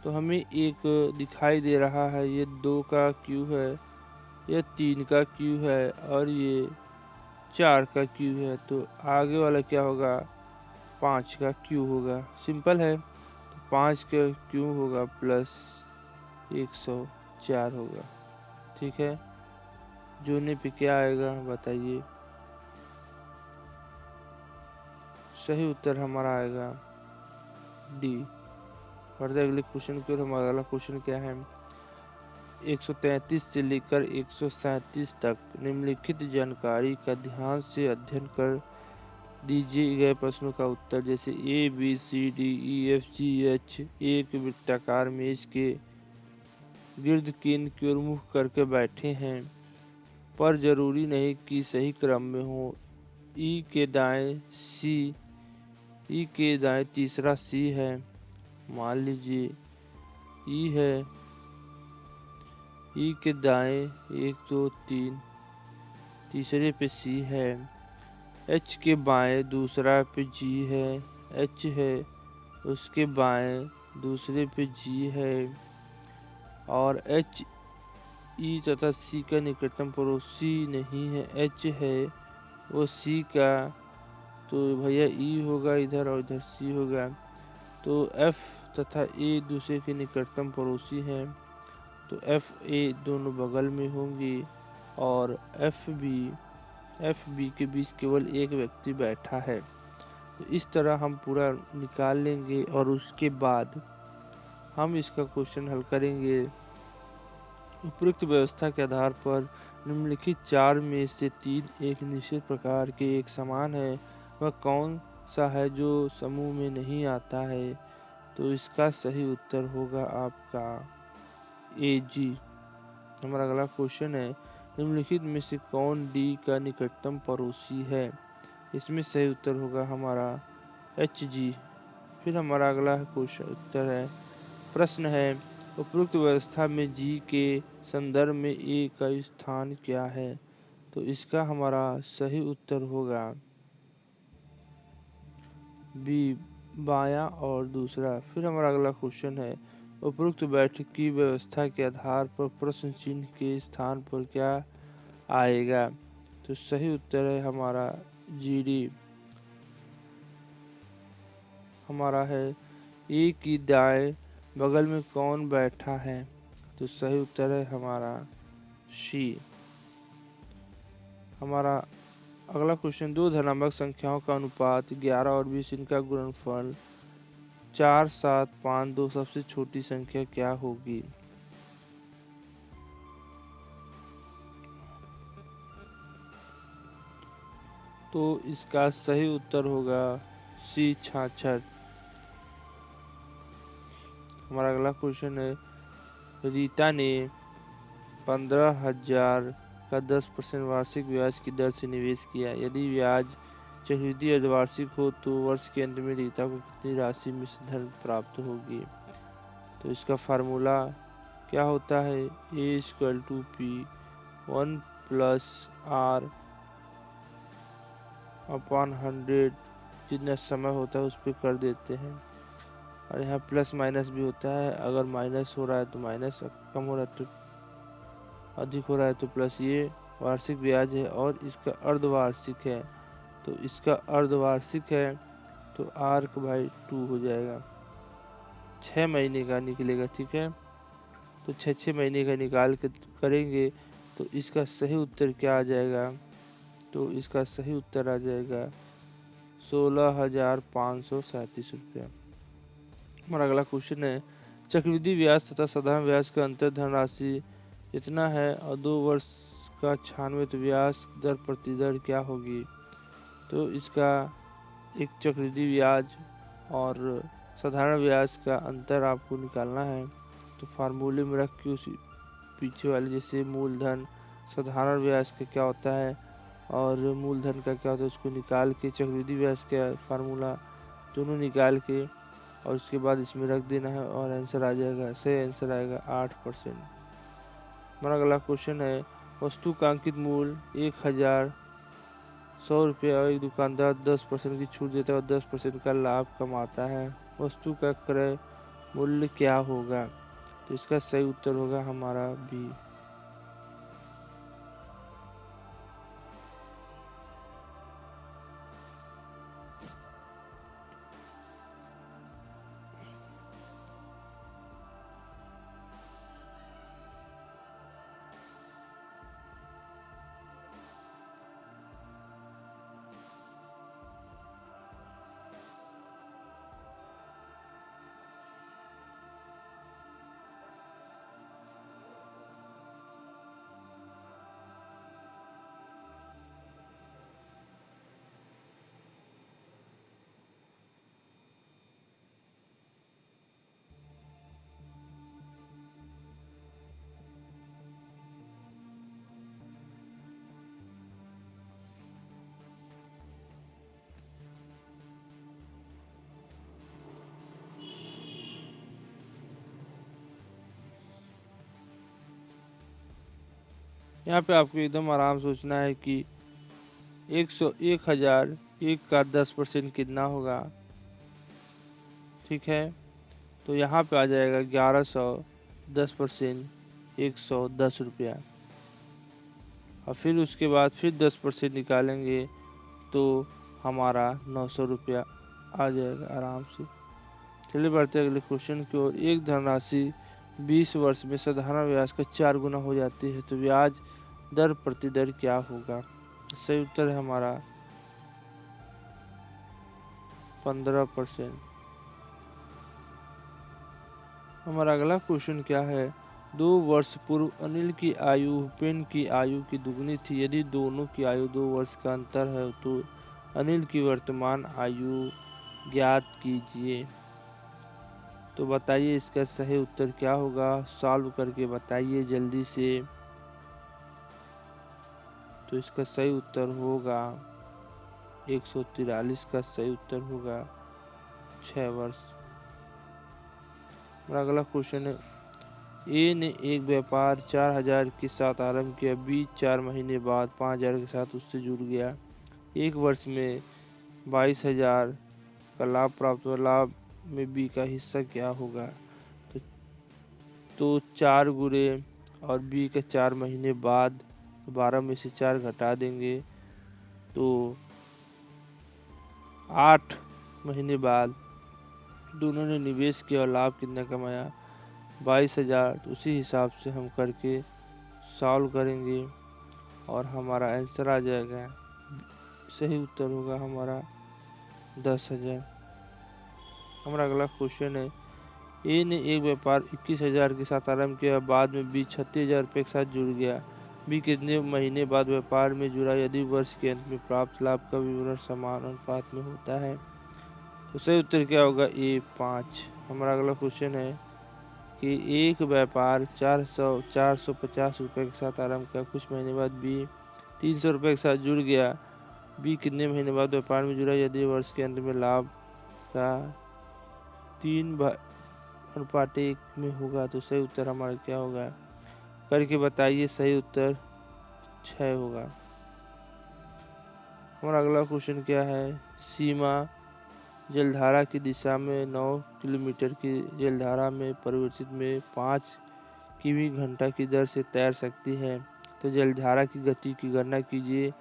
तो हमें एक दिखाई दे रहा है, ये 2 का क्यू है, ये 3 का क्यू है, और ये 4 का क्यू है। तो आगे वाला क्या होगा, 5 का क्यू होगा। सिंपल है, तो 5 का क्यू होगा प्लस 104 होगा। ठीक है, जोड़ने पे क्या आएगा बताइए। सही उत्तर हमारा आएगा डी। बढ़ते अगले क्वेश्चन की ओर। हमारा अगला क्वेश्चन क्या है, 133 से लेकर 137 तक निम्नलिखित जानकारी का ध्यान से अध्ययन कर दीजिए गए प्रश्नों का उत्तर। जैसे A B C D E F G H एक वृत्ताकार मेज के गिर्द केंद्र की ओर मुख करके बैठे हैं, पर जरूरी नहीं कि सही क्रम में हो। ई के दाएं तीसरा सी है, मान लीजिए ई है, ई के दाएं 1 2 3 तीसरे पे सी है, एच के बाएं दूसरा पे जी है, एच है, उसके बाएं दूसरे पे जी है, और एच ई तथा सी का निकटतम पड़ोसी नहीं है, एच है वो सी का, तो भैया ई होगा इधर और इधर सी होगा। तो एफ तथा ए दूसरे के निकटतम पड़ोसी हैं, तो एफ ए दोनों बगल में होंगी, और एफ बी के बीच केवल एक व्यक्ति बैठा है। तो इस तरह हम पूरा निकाल लेंगे, और उसके बाद हम इसका क्वेश्चन हल करेंगे। उपरोक्त व्यवस्था के आधार पर निम्नलिखित 4 में से 3 एक निश्चित प्रकार के एक समान है, वह कौन सा है जो समूह में नहीं आता है। तो इसका सही उत्तर होगा आपका ए जी। हमारा अगला क्वेश्चन है, निम्नलिखित में से कौन डी का निकटतम पड़ोसी है। इसमें सही उत्तर होगा हमारा एच जी। फिर हमारा अगला क्वेश्चन उत्तर है, प्रश्न है, उपरोक्त व्यवस्था में जी के संदर्भ में ए का स्थान क्या है। तो इसका हमारा सही उत्तर होगा बी, बायां और दूसरा। फिर हमारा अगला क्वेश्चन है, उपरोक्त बैठक की व्यवस्था के आधार पर प्रश्न चिन्ह के स्थान पर क्या आएगा। तो सही उत्तर है हमारा जी डी। हमारा है, ए की दाएं बगल में कौन बैठा है। तो सही उत्तर है हमारा सी। हमारा अगला क्वेश्चन, 2 धनात्मक संख्याओं का अनुपात 11 और 20, इनका गुणनफल 4 7 5 2, सबसे छोटी संख्या क्या होगी। तो इसका सही उत्तर होगा सी 66। हमारा अगला क्वेश्चन है, रीता ने 15,000 का 10% वार्षिक ब्याज की दर से निवेश किया। यदि ब्याज चक्रवृद्धि अर्धवार्षिक हो तो वर्ष के अंत में रीता को कितनी राशि में से धन प्राप्त होगी। तो इसका फार्मूला क्या होता है, A equal to P 1 plus R upon 100, जितना समय होता है उस पर कर देते हैं। और यहाँ प्लस माइनस भी होता है, अगर माइनस हो रहा है तो माइनस, कम हो रहा है तो अधिक हो रहा है तो प्लस। ये वार्षिक ब्याज है और इसका अर्धवार्षिक है, तो इसका अर्धवार्षिक है तो आर/2 हो जाएगा। 6 महीने का निकलेगा। ठीक है, तो 6 महीने का निकाल के करेंगे तो इसका सही उत्तर क्या आ जाएगा? तो इसका सही उत्तर आ जाएगा 16,537 रुपया। हमारा अगला क्वेश्चन है, चक्रवृद्धि ब्याज तथा साधारण ब्याज का अंतर धनराशि इतना है और 2 वर्ष का 96 तो ब्याज दर प्रतिदर क्या होगी? तो इसका एक चक्रवृद्धि ब्याज और साधारण ब्याज का अंतर आपको निकालना है। तो फार्मूले में रख के उसी पीछे वाले जैसे मूलधन साधारण ब्याज का क्या होता है और मूलधन का क्या होता है उसको निकाल के चक्रवृद्धि ब्याज का फार्मूला दोनों निकाल के और उसके बाद इसमें रख देना है और आंसर आ जाएगा। सही आंसर आएगा 8%। हमारा अगला क्वेश्चन है, वस्तु का अंकित मूल्य 1,100 रुपये और एक दुकानदार 10% की छूट देता है और 10% का लाभ कमाता है, वस्तु का क्रय मूल्य क्या होगा? तो इसका सही उत्तर होगा हमारा बी। यहाँ पे आपको एकदम आराम सोचना है कि 1,001 का 10% कितना होगा। ठीक है, तो यहाँ पे आ जाएगा 1100, 10% 110 रुपया और फिर उसके बाद फिर 10% निकालेंगे तो हमारा 900 रुपया आ जाएगा आराम से। चलिए बढ़ते हैं अगले क्वेश्चन की ओर। एक धनराशि 20 वर्ष में साधारण ब्याज का 4 गुना हो जाती है तो ब्याज दर प्रतिदर क्या होगा? सही उत्तर है हमारा 15%। हमारा अगला क्वेश्चन क्या है, 2 वर्ष पूर्व अनिल की आयु भूपेन की आयु की दुगनी थी। यदि दोनों की आयु 2 वर्ष का अंतर है तो अनिल की वर्तमान आयु ज्ञात कीजिए। तो बताइए इसका सही उत्तर क्या होगा? सॉल्व करके बताइए जल्दी से। तो इसका सही उत्तर होगा 143 का सही उत्तर होगा 6 वर्ष। और अगला क्वेश्चन है, ए ने एक व्यापार 4,000 के साथ आरंभ किया। बी 4 महीने बाद 5,000 के साथ उससे जुड़ गया। एक वर्ष में 22,000 का लाभ प्राप्त हुआ। लाभ में बी का हिस्सा क्या होगा? तो 4 गुणे और बी का 4 महीने बाद 12 में से 4 घटा देंगे तो 8 महीने बाद दोनों ने निवेश किया और लाभ कितना कमाया? 22,000। तो उसी हिसाब से हम करके सॉल्व करेंगे और हमारा आंसर आ जाएगा। सही उत्तर होगा हमारा 10,000। हमारा अगला क्वेश्चन है, ए ने एक व्यापार 21,000 के साथ आरंभ किया। बाद में बी 36,000 रुपये के साथ जुड़ गया। बी कितने महीने बाद व्यापार में जुड़ा? यदि वर्ष के अंत में प्राप्त लाभ का विवरण समान अनुपात में होता है तो सही उत्तर क्या होगा? ए 5। हमारा अगला क्वेश्चन है कि एक व्यापार 450 रुपये के साथ आरंभ किया। कुछ महीने बाद बी 300 रुपये के साथ जुड़ गया। बी कितने महीने बाद व्यापार में जुड़ा? यदि वर्ष के अंत में लाभ का 3:1 में होगा तो सही उत्तर हमारा क्या होगा? करके बताइए। सही उत्तर 6 होगा। हमारा अगला क्वेश्चन क्या है, सीमा जलधारा की दिशा में 9 किलोमीटर की जलधारा में परिवर्तित में 5 किमी घंटा की दर से तैर सकती है। तो जलधारा की गति की गणना कीजिए।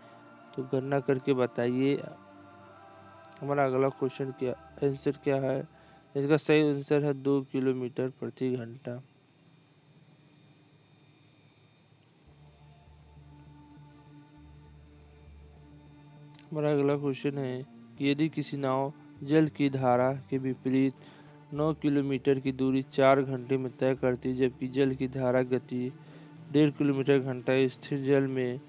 तो गणना करके बताइए। हमारा अगला क्वेश्चन क्या आंसर क्या है? इसका सही आंसर है 2 किलोमीटर प्रति घंटा। हमारा अगला क्वेश्चन है कि यदि किसी नाव जल की धारा के विपरीत 9 किलोमीटर की दूरी 4 घंटे में तय करती, जबकि जल की धारा गति 1.5 किलोमीटर घंटा, स्थिर जल में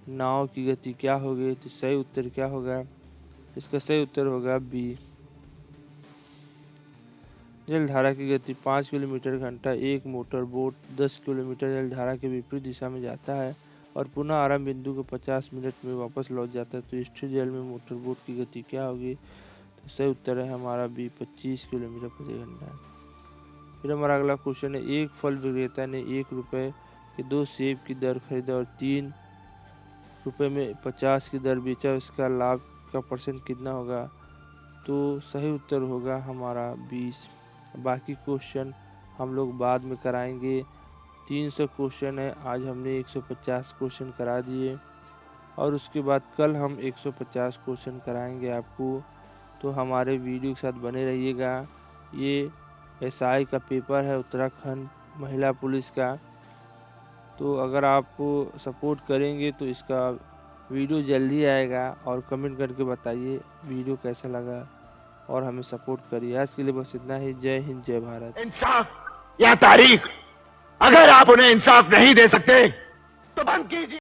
नाव की गति क्या होगी? तो सही उत्तर क्या होगा? इसका सही उत्तर होगा बी। जल धारा की गति 5 किलोमीटर घंटा। एक मोटर बोट 10 किलोमीटर जल धारा के विपरीत दिशा में जाता है और पुनः आरंभ बिंदु को 50 मिनट में वापस लौट जाता है, तो स्थिर जल में मोटर बोट की गति क्या होगी? तो सही उत्तर है हमारा बी, 25 किलोमीटर प्रति घंटा। फिर हमारा अगला क्वेश्चन है, एक फल विक्रेता ने 1 रुपये के 2 सेब की दर खरीदा और 3 रुपये में 50 की दर बेचा, उसका लाभ का परसेंट कितना होगा? तो सही उत्तर होगा हमारा 20। बाकी क्वेश्चन हम लोग बाद में कराएंगे। 300 क्वेश्चन है, आज हमने 150 क्वेश्चन करा दिए और उसके बाद कल हम 150 क्वेश्चन कराएंगे आपको, तो हमारे वीडियो के साथ बने रहिएगा। ये एसआई का पेपर है, उत्तराखंड महिला पुलिस का, तो अगर आप सपोर्ट करेंगे तो इसका वीडियो जल्दी आएगा और कमेंट करके बताइए वीडियो कैसा लगा और हमें सपोर्ट करिए। आज के लिए बस इतना ही। जय हिंद, जय भारत। इंसाफ या तारीख, अगर आप उन्हें इंसाफ नहीं दे सकते तो बंद कीजिए।